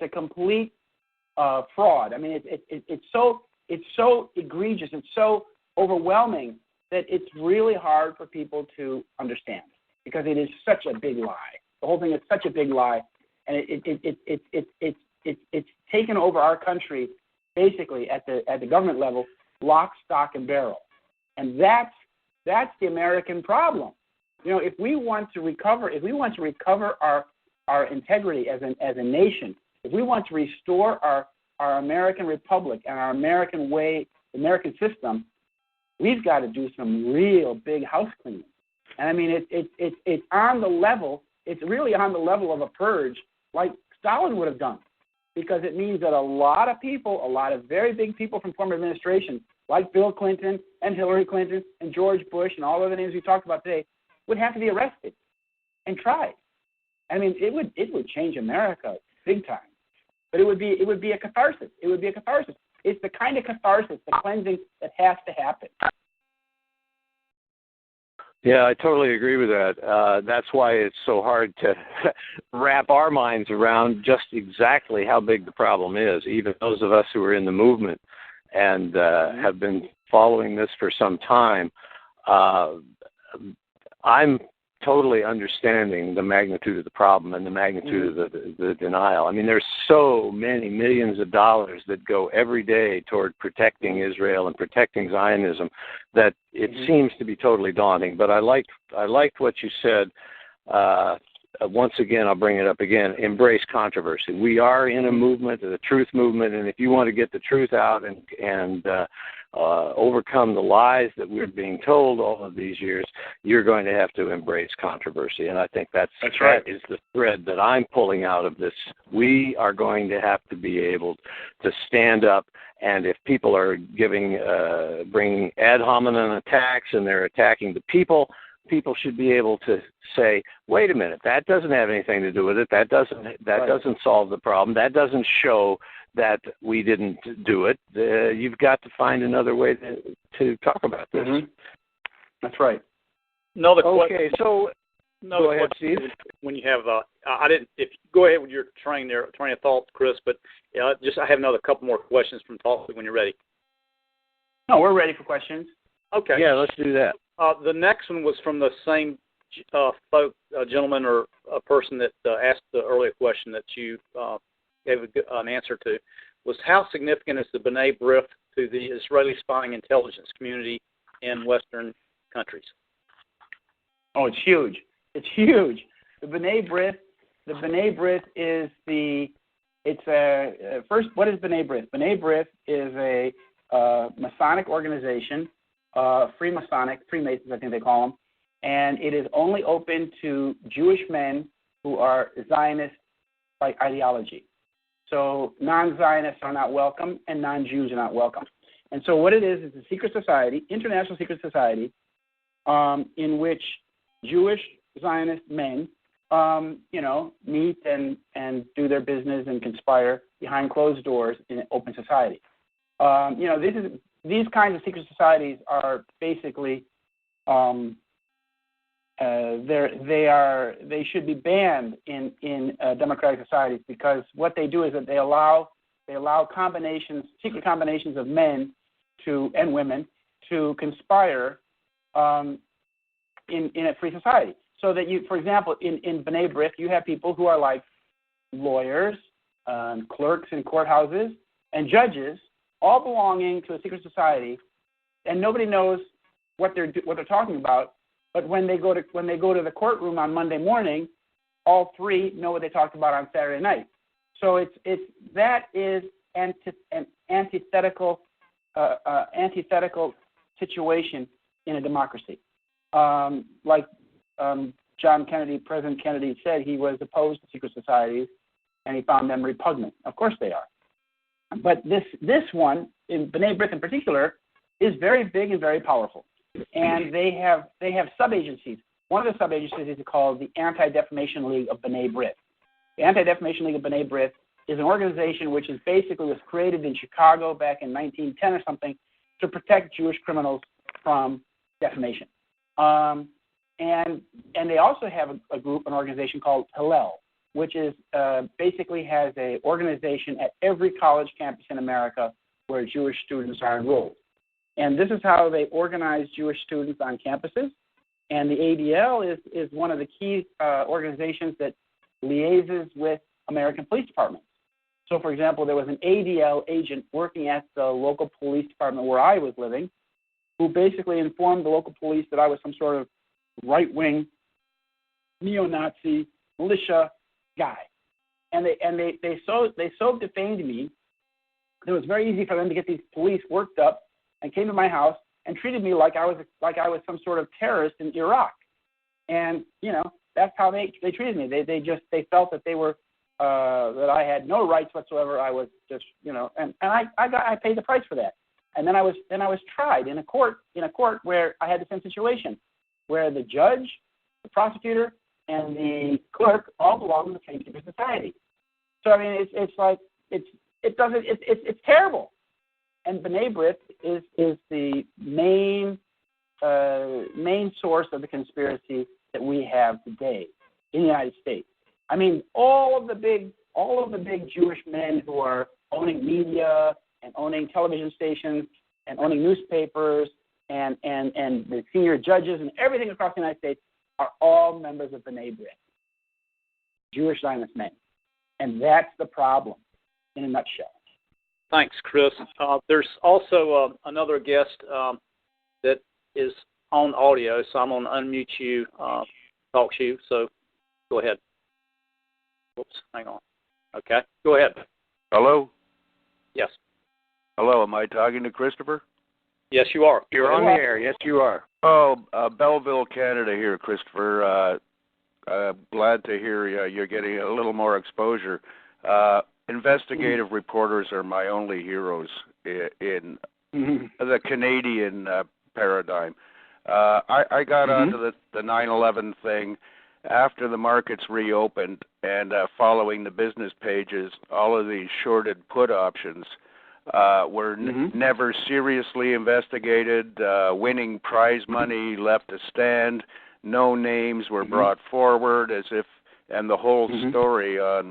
S5: complete fraud. I mean, it's so egregious, it's so overwhelming that it's really hard for people to understand because it is such a big lie. The whole thing is such a big lie, and it's taken over our country basically at the government level, lock, stock, and barrel, and that's the American problem. If we want to recover our integrity as a nation, if we want to restore our American republic and our American way, American system, we've got to do some real big house cleaning. And I mean, it's on the level. It's really on the level of a purge, like Stalin would have done, because it means that a lot of people, a lot of very big people from former administrations, like Bill Clinton and Hillary Clinton and George Bush and all of the names we talked about today, would have to be arrested and tried. I mean, it would change America big time. But it would be a catharsis. It would be a catharsis. It's the kind of catharsis, the cleansing that has to happen.
S4: Yeah, I totally agree with that. That's why it's so hard to wrap our minds around just exactly how big the problem is. Even those of us who are in the movement and have been following this for some time, I'm totally understanding the magnitude of the problem and the magnitude of the denial. I mean, there's so many millions of dollars that go every day toward protecting Israel and protecting Zionism that it seems to be totally daunting. But I liked what you said. Once again, I'll bring it up again, embrace controversy. We are in a movement, the truth movement, and if you want to get the truth out and overcome the lies that we're being told all of these years, you're going to have to embrace controversy. And I think that is the thread that I'm pulling out of this. We are going to have to be able to stand up, and if people are bringing ad hominem attacks and they're attacking the people should be able to say, wait a minute, that doesn't have anything to do with it. That doesn't solve the problem. That doesn't show that we didn't do it. You've got to find another way to talk about this.
S5: That's right.
S3: Go
S4: ahead, Steve.
S3: When you have, if go ahead with your train of thought, Chris, but I have another couple more questions from Tulsi when you're ready.
S5: No, we're ready for questions.
S3: Okay.
S4: Yeah, let's do that.
S3: The next one was from the same gentleman or a person that asked the earlier question that you gave an answer to, was how significant is the B'nai B'rith to the Israeli spying intelligence community in Western countries?
S5: Oh, it's huge. It's huge. The B'nai B'rith is first, what is B'nai B'rith? B'nai B'rith is a Masonic organization, Freemasons, I think they call them, and it is only open to Jewish men who are Zionist by ideology. So non-Zionists are not welcome, and non-Jews are not welcome. And so what it is a secret society, international secret society, in which Jewish Zionist men, meet and do their business and conspire behind closed doors in an open society. These kinds of secret societies are basically they should be banned in democratic societies, because what they do is that they allow secret combinations of men and women to conspire in a free society. So that you, for example, in B'nai B'rith, you have people who are like lawyers, clerks in courthouses, and judges, all belonging to a secret society, and nobody knows what they're talking about. But when they go to the courtroom on Monday morning, all three know what they talked about on Saturday night. So that is an antithetical situation in a democracy. Like John Kennedy, President Kennedy said, he was opposed to secret societies, and he found them repugnant. Of course they are. But this one, in B'nai B'rith in particular, is very big and very powerful. And they have sub-agencies. One of the sub-agencies is called the Anti-Defamation League of B'nai B'rith. The Anti-Defamation League of B'nai B'rith is an organization which was created in Chicago back in 1910 or something to protect Jewish criminals from defamation. And they also have an organization called Hillel, which is basically has an organization at every college campus in America where Jewish students are enrolled. And this is how they organize Jewish students on campuses. And the ADL is one of the key organizations that liaises with American police departments. So, for example, there was an ADL agent working at the local police department where I was living, who basically informed the local police that I was some sort of right-wing, neo-Nazi, militia guy. And they so defamed me that it was very easy for them to get these police worked up and came to my house and treated me like I was some sort of terrorist in Iraq. And, that's how they treated me. They felt that they were that I had no rights whatsoever. I was just, and I paid the price for that. And then I was tried in a court where I had the same situation, where the judge, the prosecutor, and the clerk all belong to the same secret society. So I mean, it's terrible. And B'nai B'rith is the main source of the conspiracy that we have today in the United States. I mean, all of the big Jewish men who are owning media and owning television stations and owning newspapers and the senior judges and everything across the United States are all members of B'nai B'rith, Jewish Zionist men. And that's the problem in a nutshell.
S3: Thanks, Chris. There's also another guest that is on audio, so I'm going to unmute you, talk to you. So go ahead. Whoops, hang on. Okay, go ahead.
S7: Hello?
S3: Yes.
S7: Hello, am I talking to Christopher?
S3: Yes, you are.
S4: You're on the air. Yes, you are.
S7: Oh, Belleville, Canada here, Christopher. Glad to hear you're getting a little more exposure. Investigative reporters are my only heroes in the Canadian paradigm. I got onto the 9/11 thing after the markets reopened and following the business pages. All of these shorted put options were never seriously investigated. Winning prize money left to stand. No names were brought forward, as if, and the whole story on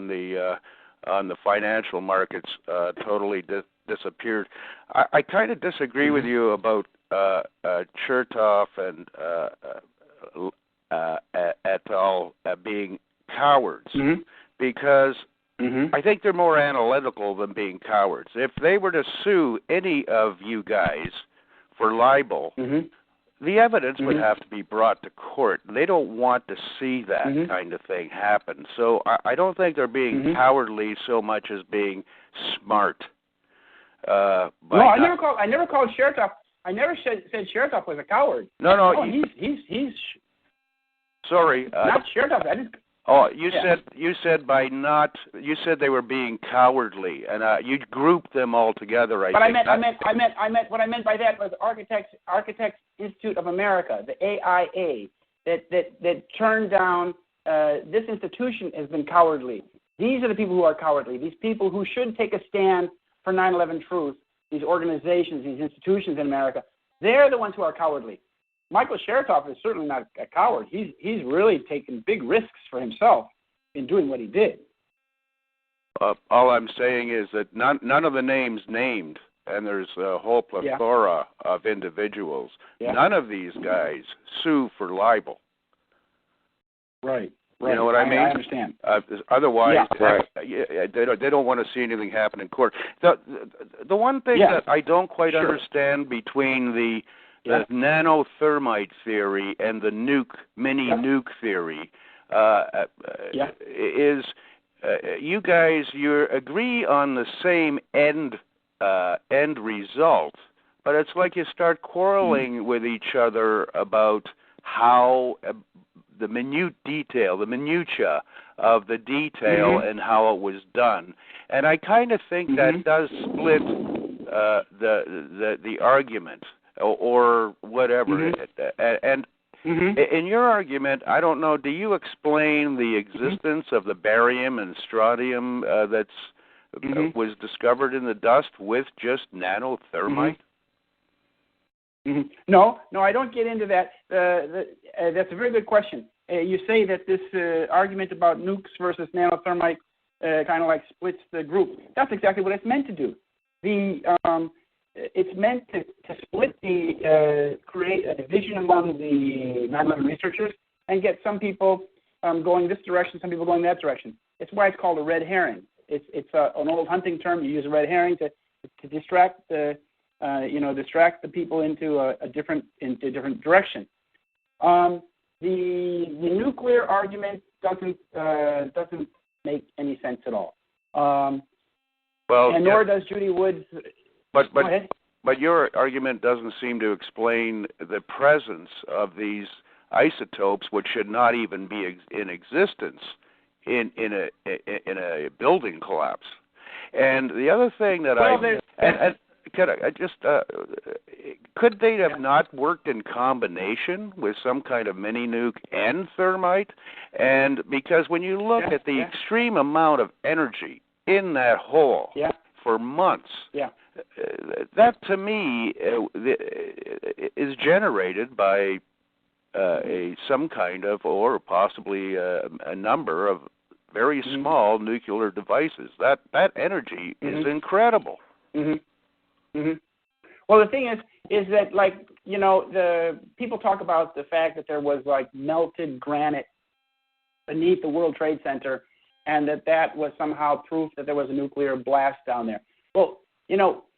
S7: the financial markets totally disappeared. I kind of disagree with you about Chertoff and et al. Being cowards, because I think they're more analytical than being cowards. If they were to sue any of you guys for libel, the evidence would have to be brought to court. They don't want to see that kind of thing happen. So I don't think they're being cowardly so much as being smart.
S5: No, I never called Chertoff. I never said Chertoff was a coward.
S7: No,
S5: he's
S7: sorry.
S5: Not Chertoff. I didn't.
S7: Oh, you said by not. You said they were being cowardly, and you grouped them all together. I meant what I meant by that was Architects Institute of America, the AIA, that turned down. This institution has been cowardly. These are the people who are cowardly. These people who should take a stand for 9/11 truth. These organizations, these institutions in America, they're the ones who are cowardly. Michael Chertoff is certainly not a coward. He's really taken big risks for himself in doing what he did. All I'm saying is that none of the names named, and there's a whole plethora of individuals. None of these guys sue for libel.
S5: Right. Right.
S7: You know what I mean?
S5: I understand.
S7: Otherwise,
S4: Right.
S7: they don't want to see anything happen in court. The one thing that I don't quite understand between the nanothermite theory and the mini nuke theory is you guys agree on the same end result, but it's like you start quarreling with each other about how the minutia of the detail and how it was done. And I kind of think that does split the argument or whatever. And in your argument, I don't know, do you explain the existence of the barium and strontium was discovered in the dust with just nanothermite?
S5: No, I don't get into that. That's a very good question. You say that this argument about nukes versus nanothermite kind of like splits the group. That's exactly what it's meant to do. It's meant to split create a division among the 9/11 researchers and get some people going this direction, some people going that direction. It's why it's called a red herring. It's an old hunting term. You use a red herring to distract the people into a different direction. The nuclear argument doesn't make any sense at all. Nor does Judy Wood's.
S7: But your argument doesn't seem to explain the presence of these isotopes, which should not even be in existence in a building collapse. And the other thing that could they have not worked in combination with some kind of mini nuke and thermite? And because when you look at the extreme amount of energy in that hole for months, that to me is generated by some kind of, or possibly a number of very small nuclear devices. That energy is incredible.
S5: Well, the thing is that, like, the people talk about the fact that there was like melted granite beneath the World Trade Center, and that was somehow proof that there was a nuclear blast down there. Well,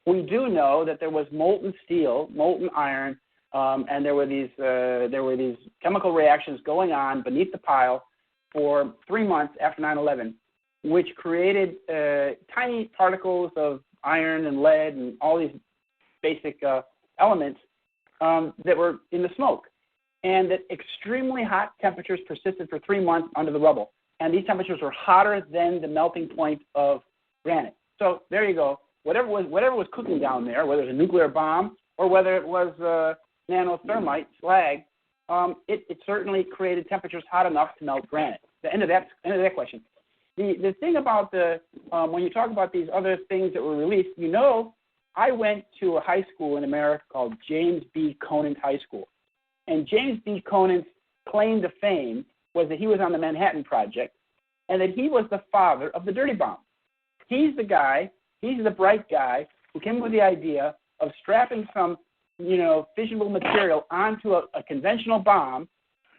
S5: we do know that there was molten steel, molten iron, and there were these chemical reactions going on beneath the pile for 3 months after 9/11, which created tiny particles of iron and lead and all these basic elements that were in the smoke, and that extremely hot temperatures persisted for 3 months under the rubble. And these temperatures were hotter than the melting point of granite. So there you go. Whatever was cooking down there, whether it was a nuclear bomb or whether it was nanothermite slag, it certainly created temperatures hot enough to melt granite. The end of that question. The thing about when you talk about these other things that were released, I went to a high school in America called James B. Conant High School. And James B. Conant's claim to fame was that he was on the Manhattan Project and that he was the father of the dirty bomb. He's the bright guy who came up with the idea of strapping some, fissionable material onto a conventional bomb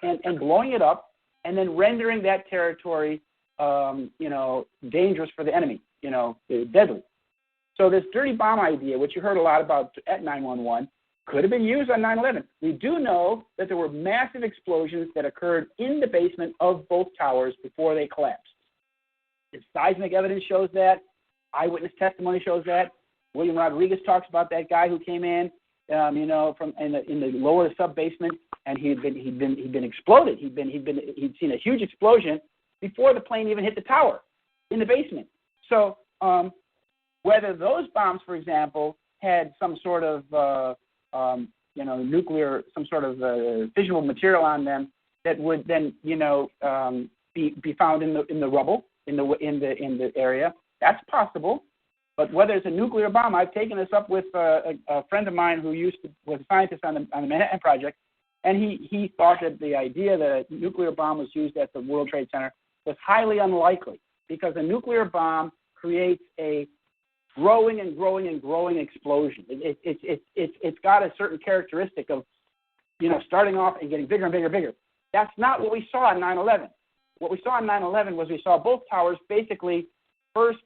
S5: and blowing it up and then rendering that territory, dangerous for the enemy, deadly. So this dirty bomb idea, which you heard a lot about at 9/11, could have been used on 9/11. We do know that there were massive explosions that occurred in the basement of both towers before they collapsed. The seismic evidence shows that. Eyewitness testimony shows that. William Rodriguez talks about that guy who came in, from in the lower sub-basement, and he'd been exploded. He'd seen a huge explosion before the plane even hit the tower in the basement. So whether those bombs, for example, had some sort of nuclear, some sort of fissionable material on them that would then be found in the rubble in the area, that's possible. But whether it's a nuclear bomb, I've taken this up with a friend of mine who was a scientist on the Manhattan Project, and he thought that the idea that a nuclear bomb was used at the World Trade Center was highly unlikely, because a nuclear bomb creates a growing and growing and growing explosion. It's got a certain characteristic of, starting off and getting bigger and bigger and bigger. That's not what we saw in 9/11. what we saw on 9/11 was we saw both towers basically first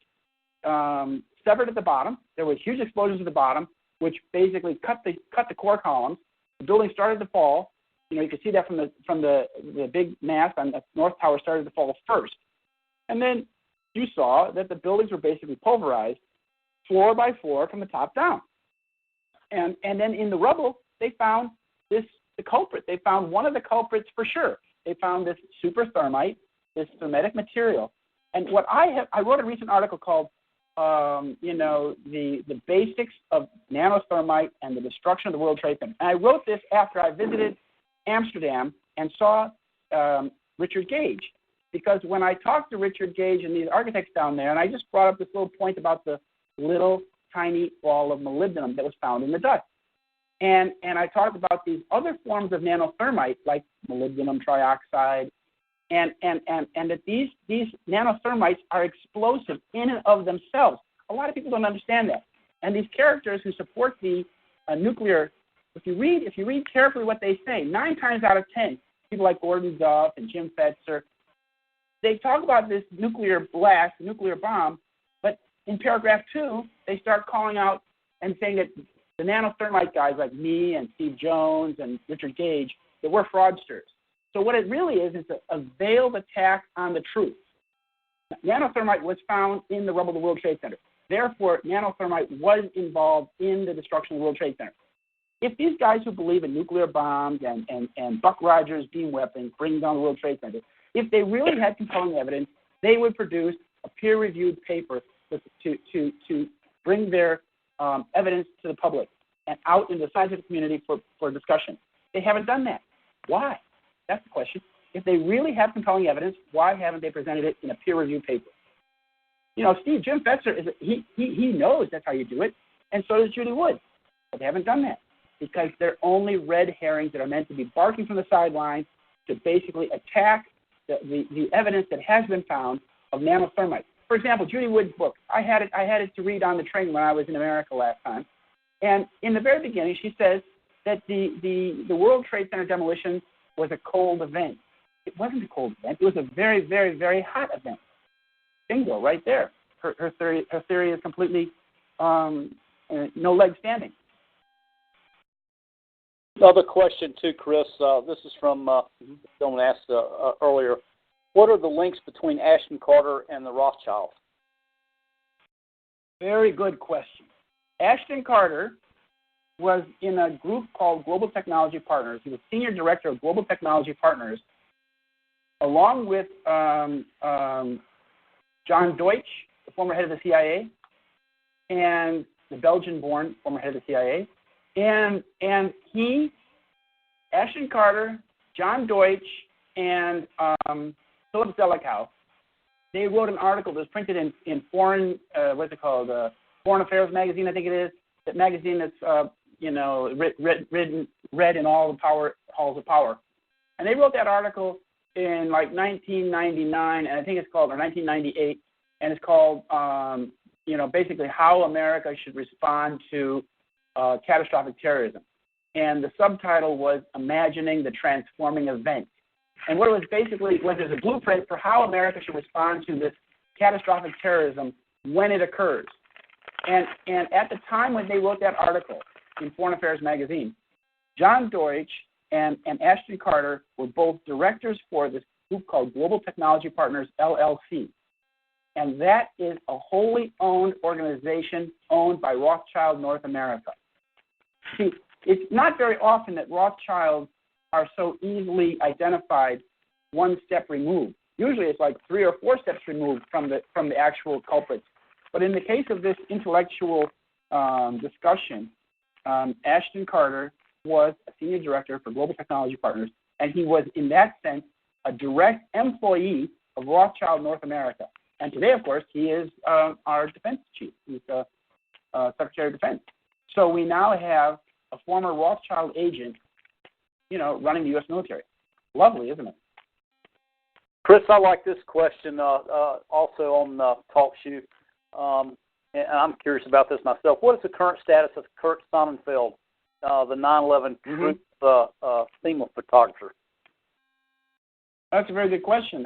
S5: severed at the bottom. There were huge explosions at the bottom, which basically cut the core columns. The building started to fall. You could see that from the big mast on the North Tower started to fall first. And then you saw that the buildings were basically pulverized floor by floor from the top down. And then in the rubble, they found the culprit. They found one of the culprits for sure. They found this super thermite, this thermetic material. And what I wrote a recent article called, the basics of nanothermite and the destruction of the World Trade Center. And I wrote this after I visited Amsterdam and saw Richard Gage. Because when I talked to Richard Gage and these architects down there, and I just brought up this little point about the little tiny ball of molybdenum that was found in the dust. And I talked about these other forms of nanothermite, like molybdenum trioxide, and that these nanothermites are explosive in and of themselves. A lot of people don't understand that. And these characters who support the nuclear, if you read carefully what they say, 9 times out of 10, people like Gordon Duff and Jim Fetzer, they talk about this nuclear blast, nuclear bomb, but in paragraph 2, they start calling out and saying that the nanothermite guys like me and Steve Jones and Richard Gage, that we're fraudsters. So what it really is a veiled attack on the truth. Nanothermite was found in the rubble of the World Trade Center. Therefore, nanothermite was involved in the destruction of the World Trade Center. If these guys who believe in nuclear bombs and Buck Rogers beam weapons bringing down the World Trade Center, if they really had compelling evidence, they would produce a peer-reviewed paper to bring their evidence to the public and out into the scientific community for discussion. They haven't done that. Why? That's the question. If they really have compelling evidence, why haven't they presented it in a peer-reviewed paper? Jim Fetzer, he knows that's how you do it, and so does Judy Wood. But they haven't done that because they're only red herrings that are meant to be barking from the sidelines to basically attack the evidence that has been found of nanothermite. For example, Judy Wood's book, I had it to read on the train when I was in America last time. And in the very beginning, she says that the World Trade Center demolition was a cold event. It wasn't a cold event. It was a very, very, very hot event. Bingo, right there. Her theory is completely no leg standing.
S3: Another question too, Chris. This is from someone asked earlier. What are the links between Ashton Carter and the Rothschilds?
S5: Very good question. Ashton Carter was in a group called Global Technology Partners. He was senior director of Global Technology Partners, along with John Deutsch, the former head of the CIA, and the Belgian-born former head of the CIA. And Ashton Carter, John Deutsch, and Philip Zelikow, they wrote an article that was printed in Foreign Affairs magazine, I think it is, that magazine that's read in all the halls of power. And they wrote that article in like 1999, and I think it's called, or 1998, and it's called, basically how America should respond to catastrophic terrorism. And the subtitle was Imagining the Transforming Event. And what it was basically was there's a blueprint for how America should respond to this catastrophic terrorism when it occurs. And at the time when they wrote that article in Foreign Affairs magazine, John Deutsch and Ashton Carter were both directors for this group called Global Technology Partners, LLC. And that is a wholly owned organization owned by Rothschild North America. See, it's not very often that Rothschilds are so easily identified one step removed. Usually it's like 3 or 4 steps removed from the actual culprits. But in the case of this intellectual discussion, Ashton Carter was a senior director for Global Technology Partners, and he was, in that sense, a direct employee of Rothschild North America. And today, of course, he is our defense chief. He's Secretary of Defense. So we now have a former Rothschild agent, running the U.S. military. Lovely, isn't it?
S3: Chris, I like this question also on TalkShoe. And I'm curious about this myself. What is the current status of Kurt Sonnenfeld, the 9/11 group FEMA photographer?
S5: That's a very good question.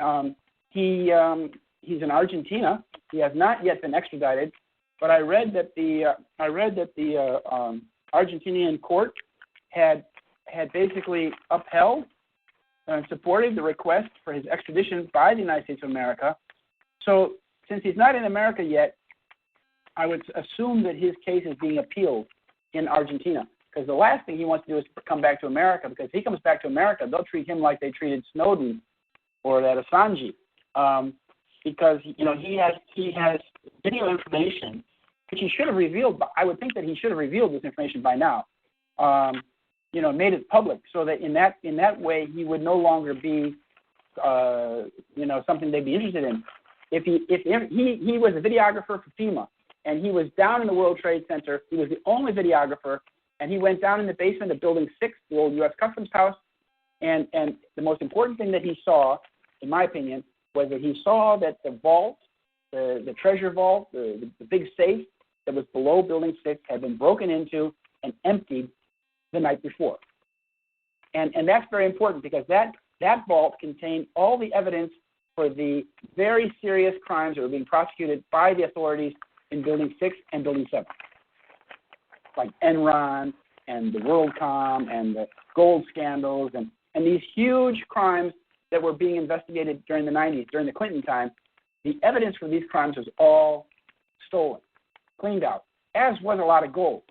S5: He's in Argentina. He has not yet been extradited, but I read that the Argentinian court had basically upheld and supported the request for his extradition by the United States of America. So since he's not in America yet, I would assume that his case is being appealed in Argentina, because the last thing he wants to do is come back to America, because if he comes back to America, they'll treat him like they treated Snowden or that Assange, because he has video information which he should have revealed. I would think that he should have revealed this information by now. Made it public, so that in that way he would no longer be something they'd be interested in. If he was a videographer for FEMA, and he was down in the World Trade Center, he was the only videographer, and he went down in the basement of Building 6, the old U.S. Customs House, and the most important thing that he saw, in my opinion, was that he saw that the vault, the treasure vault, the big safe that was below Building 6 had been broken into and emptied the night before. And that's very important, because that vault contained all the evidence for the very serious crimes that were being prosecuted by the authorities in Building 6 and Building 7, like Enron and the WorldCom and the gold scandals and these huge crimes that were being investigated during the 90s, during the Clinton time. The evidence for these crimes was all stolen, cleaned out, as was a lot of gold.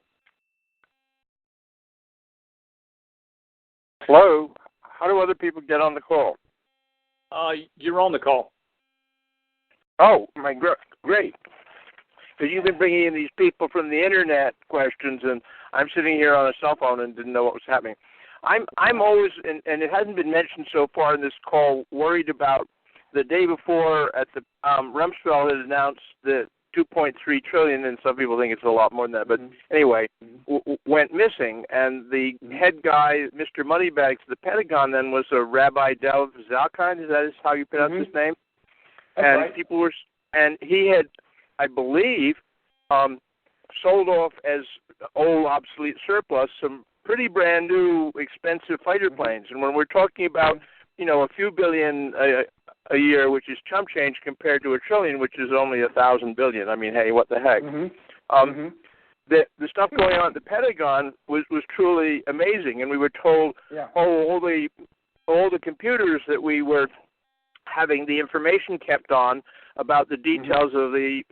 S4: Hello? How do other people get on the call?
S3: You're on the call.
S4: Oh, great. Because you've been bringing in these people from the internet questions, and I'm sitting here on a cell phone and didn't know what was happening. I'm always, and it hasn't been mentioned so far in this call, worried about the day before at the Rumsfeld had announced the 2.3 trillion, and some people think it's a lot more than that, but anyway, went missing. And the head guy, Mr. Moneybags, the Pentagon then was a Rabbi Del Zalkind. Is that how you pronounce his name?
S5: That's
S4: and
S5: right.
S4: People were, and he had, I believe, sold off as old, obsolete surplus some pretty brand new, expensive fighter planes. And when we're talking about, a few billion a year, which is chump change compared to $1 trillion, which is only 1,000 billion. I mean, hey, what the heck? The stuff going on at the Pentagon was truly amazing, and we were told all the computers that we were having the information kept on about the details of the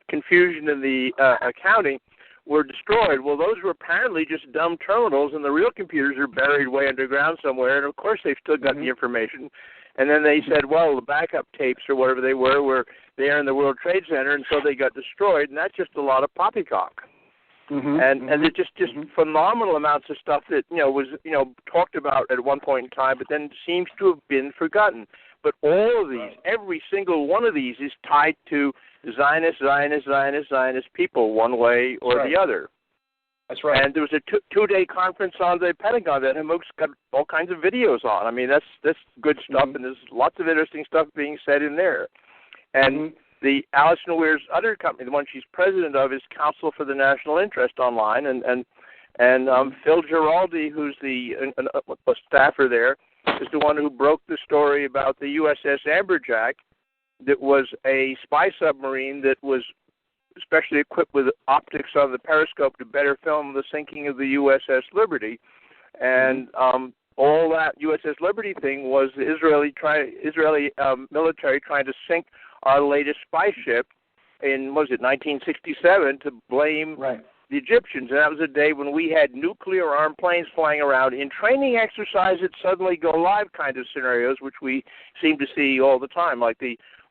S4: confusion in the accounting were destroyed. Well, those were apparently just dumb terminals, and the real computers are buried way underground somewhere, and of course they've still got the information. And then they said, well, the backup tapes or whatever they were there in the World Trade Center, and so they got destroyed, and that's just a lot of poppycock. And it's just phenomenal amounts of stuff that, was, talked about at one point in time, but then seems to have been forgotten. But all of these, every single one of these is tied to Zionist people one way or the other.
S5: That's right.
S4: And there was a two-day conference on the Pentagon that hummux got all kinds of videos on. I mean, that's good stuff, and there's lots of interesting stuff being said in there. And the Alison Weir's other company, the one she's president of, is Council for the National Interest Online, and Phil Giraldi, who's a staffer there, is the one who broke the story about the USS Amberjack, that was a spy submarine that was especially equipped with optics on the periscope to better film the sinking of the USS Liberty. And all that USS Liberty thing was the Israeli military trying to sink our latest spy ship in, 1967, to blame the Egyptians. And that was a day when we had nuclear-armed planes flying around in training exercise that suddenly go live kind of scenarios, which we seem to see all the time, like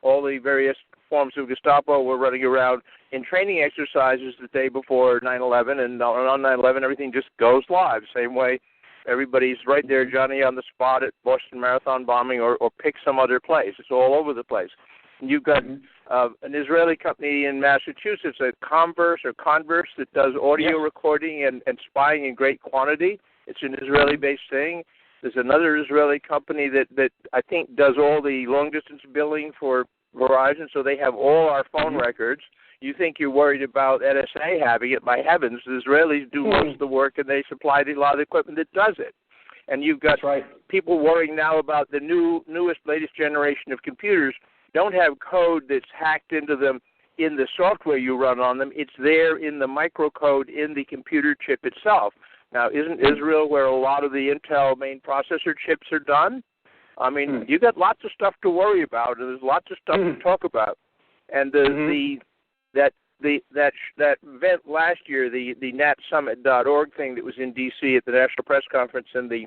S4: all the various forms of Gestapo were running around in training exercises the day before 9/11, and on 9/11 everything just goes live. Same way everybody's right there, Johnny, on the spot at Boston Marathon bombing or pick some other place. It's all over the place. And you've got an Israeli company in Massachusetts, Converse, that does audio recording and spying in great quantity. It's an Israeli-based thing. There's another Israeli company that I think does all the long-distance billing for Verizon, so they have all our phone records. You think you're worried about NSA having it. By heavens, the Israelis do most of the work, and they supply a lot of the equipment that does it.
S8: And you've got people worrying now about the newest, latest generation of computers don't have code that's hacked into them in the software you run on them. It's there in the microcode in the computer chip itself. Now, isn't Israel where a lot of the Intel main processor chips are done? I mean, you got lots of stuff to worry about, and there's lots of stuff to talk about. And that event last year, the natsummit.org thing that was in D.C. at the National Press Conference and the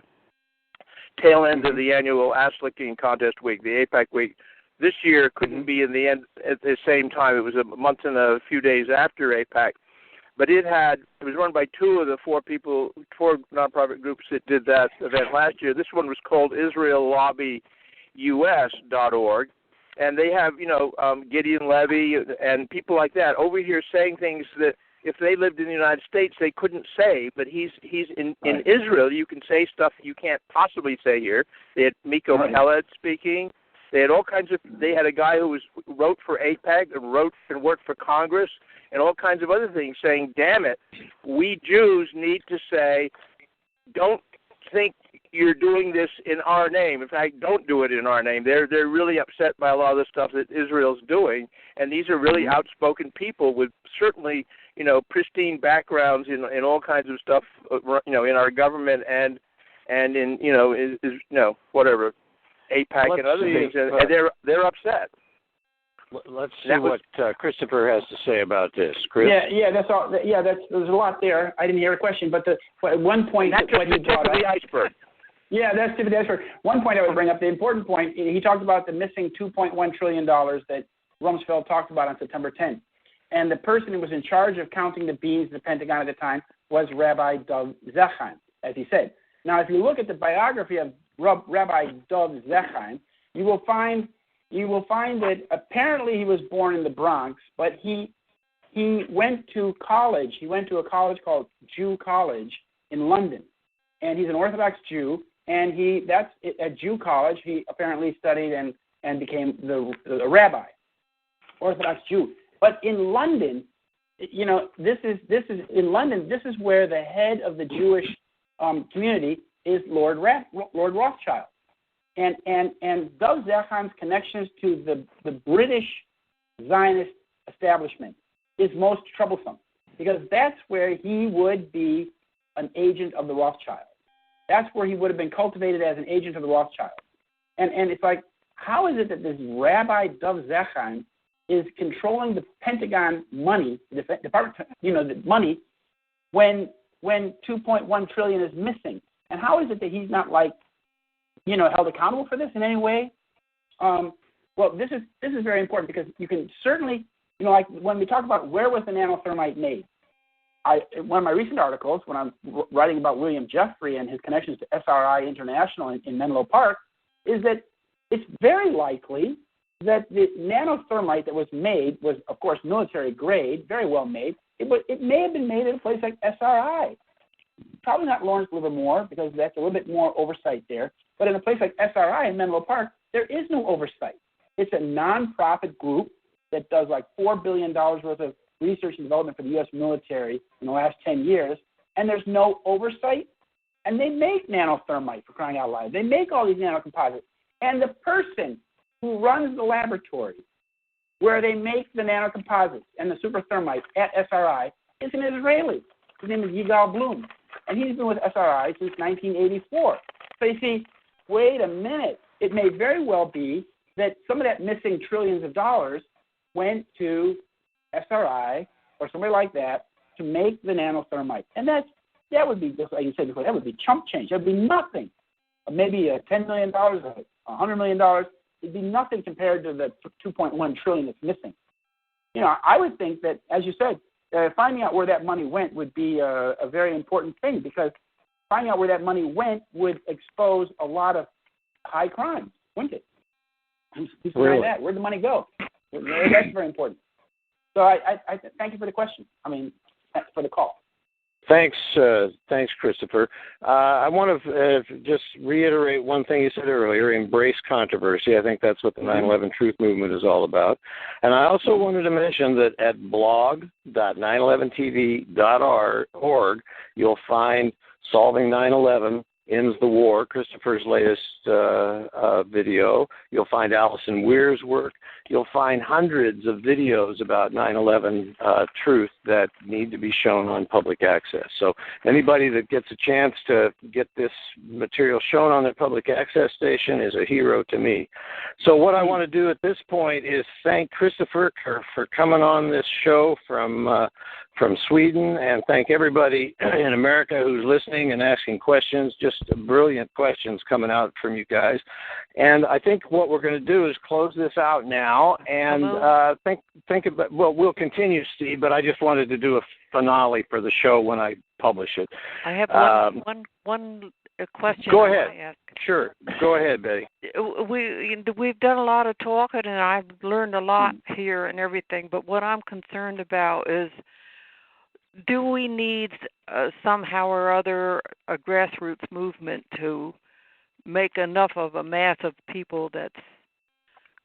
S8: tail end of the annual ass licking contest week, the APAC week, this year couldn't be in the end at the same time. It was a month and a few days after APAC. But it was run by two of the four nonprofit groups that did that event last year. This one was called IsraelLobbyUS.org. And they have, Gideon Levy and people like that over here saying things that if they lived in the United States they couldn't say. But he's in Israel. You can say stuff you can't possibly say here. They had Miko Peled speaking. They had all kinds of. They had a guy who wrote for AIPAC and wrote and worked for Congress and all kinds of other things, saying, "Damn it, we Jews need to say, don't think you're doing this in our name. In fact, don't do it in our name." They're really upset by a lot of the stuff that Israel's doing, and these are really outspoken people with certainly pristine backgrounds in all kinds of stuff, in our government and in whatever. APAC and other things, and they're upset.
S4: Let's see what Christopher has to say about this. Chris?
S5: Yeah, that's all. Yeah, there's a lot there. I didn't hear a question, but at one point,
S8: that's
S5: what he brought up,
S8: the iceberg.
S5: Yeah, that's the iceberg. One point I would bring up, the important point, he talked about the missing $2.1 trillion that Rumsfeld talked about on September 10th. And the person who was in charge of counting the beans in the Pentagon at the time was Rabbi Dov Zechheim, as he said. Now, if you look at the biography of Rabbi Dov Zechheim, you will find that apparently he was born in the Bronx, but he went to college. He went to a college called Jew College in London, and he's an Orthodox Jew. And that's at Jew College. He apparently studied and became the rabbi, Orthodox Jew. But in London, this is in London. This is where the head of the Jewish community is Lord Rothschild, and Dov Zechheim's connections to the British Zionist establishment is most troublesome, because that's where he would be an agent of the Rothschild. That's where he would have been cultivated as an agent of the Rothschild. And it's like, how is it that this Rabbi Dov Zechheim is controlling the Pentagon money, the department, the money, when $2.1 trillion is missing? And how is it that he's not held accountable for this in any way? Well, this is very important, because you can certainly, like when we talk about where was the nanothermite made, one of my recent articles, when I'm writing about William Jeffrey and his connections to SRI International in Menlo Park, is that it's very likely that the nanothermite that was made was, of course, military grade, very well made. It may have been made at a place like SRI. Probably not Lawrence Livermore, because that's a little bit more oversight there. But in a place like SRI in Menlo Park, there is no oversight. It's a nonprofit group that does like $4 billion worth of research and development for the U.S. military in the last 10 years, and there's no oversight. And they make nanothermite, for crying out loud. They make all these nanocomposites. And the person who runs the laboratory where they make the nanocomposites and the superthermite at SRI is an Israeli. His name is Yigal Blum. And he's been with SRI since 1984. So you see, wait a minute. It may very well be that some of that missing trillions of dollars went to SRI or somebody like that to make the nanothermite. And that would be, just like you said before, that would be chump change. That would be nothing. Maybe $10 million, $100 million. It'd be nothing compared to the $2.1 trillion that's missing. I would think that, as you said, finding out where that money went would be a very important thing, because finding out where that money went would expose a lot of high crimes, wouldn't it?
S4: Really?
S5: Where'd the money go? That's very important. So I thank you for the question. For the call.
S4: Thanks, Christopher. I want to just reiterate one thing you said earlier, embrace controversy. I think that's what the 9/11 Truth Movement is all about. And I also wanted to mention that at blog.911tv.org, you'll find Solving 9/11 Ends the War, Christopher's latest video. You'll find Alison Weir's work. You'll find hundreds of videos about 9/11 truth that need to be shown on public access. So anybody that gets a chance to get this material shown on their public access station is a hero to me. So what I want to do at this point is thank Christopher for coming on this show from Sweden, and thank everybody in America who's listening and asking questions. Just brilliant questions coming out from you guys. And I think what we're going to do is close this out now and think about, well, we'll continue, Steve, but I just wanted to do a finale for the show when I publish it.
S6: I have one question.
S4: Go ahead.
S6: I ask.
S4: Sure. Go ahead, Betty.
S6: We've done a lot of talking, and I've learned a lot here and everything, but what I'm concerned about is, do we need somehow or other a grassroots movement to make enough of a mass of people that's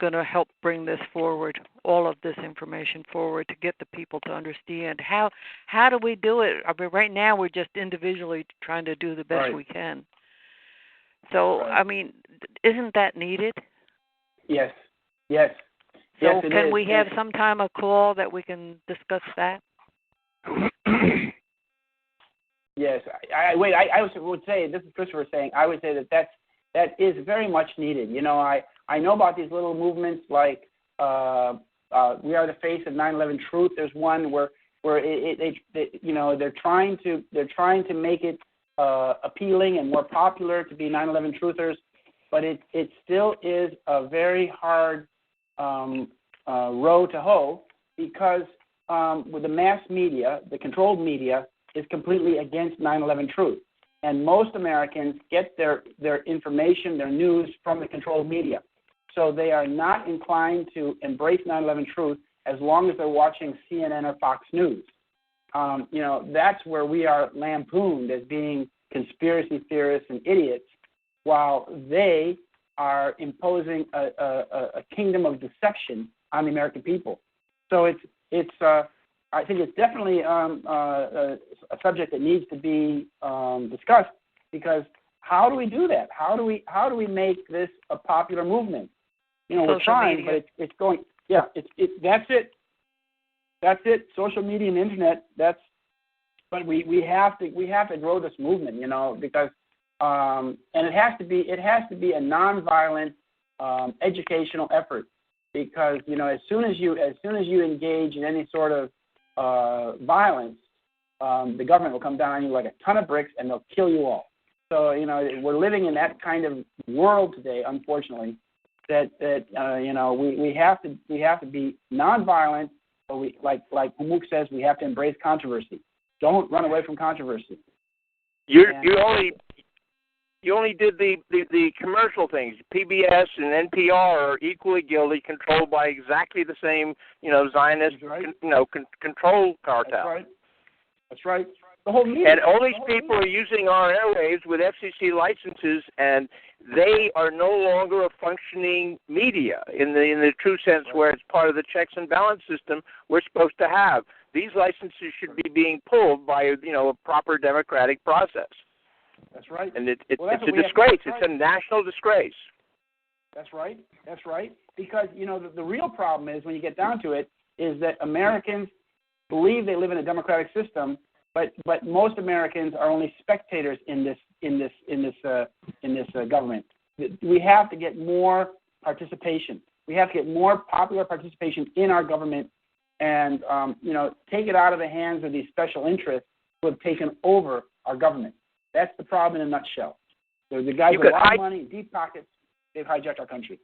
S6: going to help bring this forward, all of this information forward, to get the people to understand? How do we do it? I mean, right now we're just individually trying to do the best we can. So, I mean, isn't that needed?
S5: Yes.
S6: So can we have sometime a call that we can discuss that?
S5: Yes. I would say, this is Christopher saying, I would say that is very much needed. You know, I know about these little movements like We Are the Face of 9/11 Truth. There's one where they're trying to make it appealing and more popular to be 9/11 truthers, but it still is a very hard row to hoe, because with the mass media, the controlled media, is completely against 9/11 truth. And most Americans get their information, their news, from the controlled media. So they are not inclined to embrace 9/11 truth as long as they're watching CNN or Fox News. That's where we are lampooned as being conspiracy theorists and idiots, while they are imposing a kingdom of deception on the American people. So I think it's definitely a subject that needs to be discussed, because how do we do that? How do we make this a popular movement? We're trying, but it's going. Yeah, that's it. That's it. Social media and internet. But we have to grow this movement, because and it has to be a nonviolent educational effort, because as soon as you engage in any sort of violence, the government will come down on you like a ton of bricks and they'll kill you all. So we're living in that kind of world today, unfortunately. That we have to be nonviolent, but we like Hummux says, we have to embrace controversy. Don't run away from controversy.
S8: You only did the commercial things. PBS and NPR are equally guilty, controlled by exactly the same Zionist control cartel.
S5: That's right. The whole media.
S8: And all these people are using our airwaves with FCC licenses, and they are no longer a functioning media in the true sense, where it's part of the checks and balance system we're supposed to have. These licenses should be being pulled by a proper democratic process.
S5: That's right.
S8: And it's a disgrace. It's a national disgrace.
S5: That's right. Because the real problem is, when you get down to it, is that Americans believe they live in a democratic system, but most Americans are only spectators in this government. We have to get more participation. We have to get more popular participation in our government, and take it out of the hands of these special interests who have taken over our government. That's the problem in a nutshell. The guys with a lot of money, deep pockets, they've hijacked our country.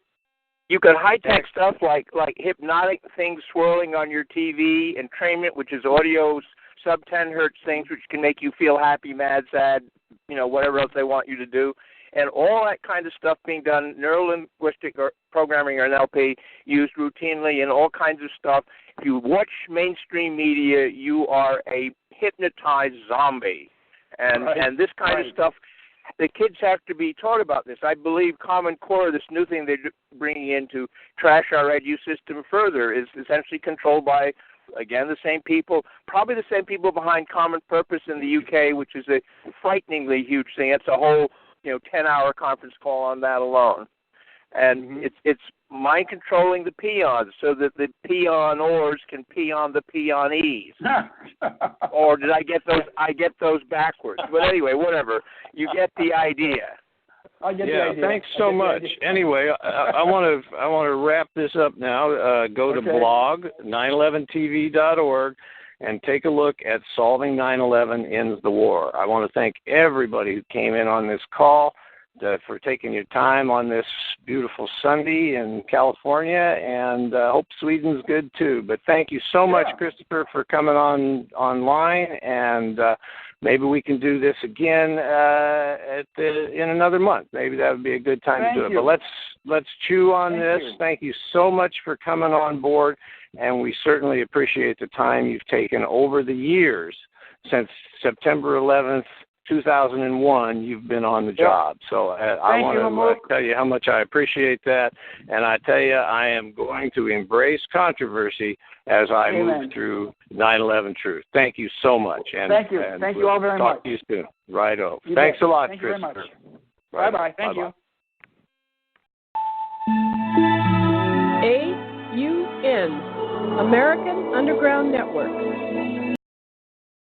S8: You could high-tech stuff like hypnotic things swirling on your TV, entrainment, which is audio sub-10 hertz things, which can make you feel happy, mad, sad, whatever else they want you to do. And all that kind of stuff being done, neuro-linguistic programming, or NLP, used routinely, and all kinds of stuff. If you watch mainstream media, you are a hypnotized zombie. And this kind of stuff, the kids have to be taught about this. I believe Common Core, this new thing they're bringing in to trash our edu system further, is essentially controlled by Again, the same people, probably the same people behind Common Purpose in the UK, which is a frighteningly huge thing. It's a whole 10-hour conference call on that alone. And it's mind controlling the peons so that the peonors can peon the peonees. Or did I get those? I get those backwards. But anyway, whatever. You get the idea.
S5: I get the idea.
S4: Thanks so much. Anyway, I want to wrap this up now. Go to blog 911tv.org and take a look at Solving 9/11 Ends the War. I want to thank everybody who came in on this call for taking your time on this beautiful Sunday in California, and hope Sweden's good too. But thank you so much, Christopher, for coming online, and maybe we can do this again in another month. Maybe that would be a good time to do it. But let's chew on this. Thank you so much for coming on board, and we certainly appreciate the time you've taken over the years since September 11th, 2001, you've been on the job. So I want to tell you how much I appreciate that. And I tell you, I am going to embrace controversy as I move through 9/11 Truth. Thank you so much. And
S5: thank you.
S4: And
S5: thank you all very much.
S4: Talk to you soon. Righto. Thanks a lot,
S5: Thank you very much.
S4: Bye-bye.
S5: Thank you.
S1: AUN, American Underground Network.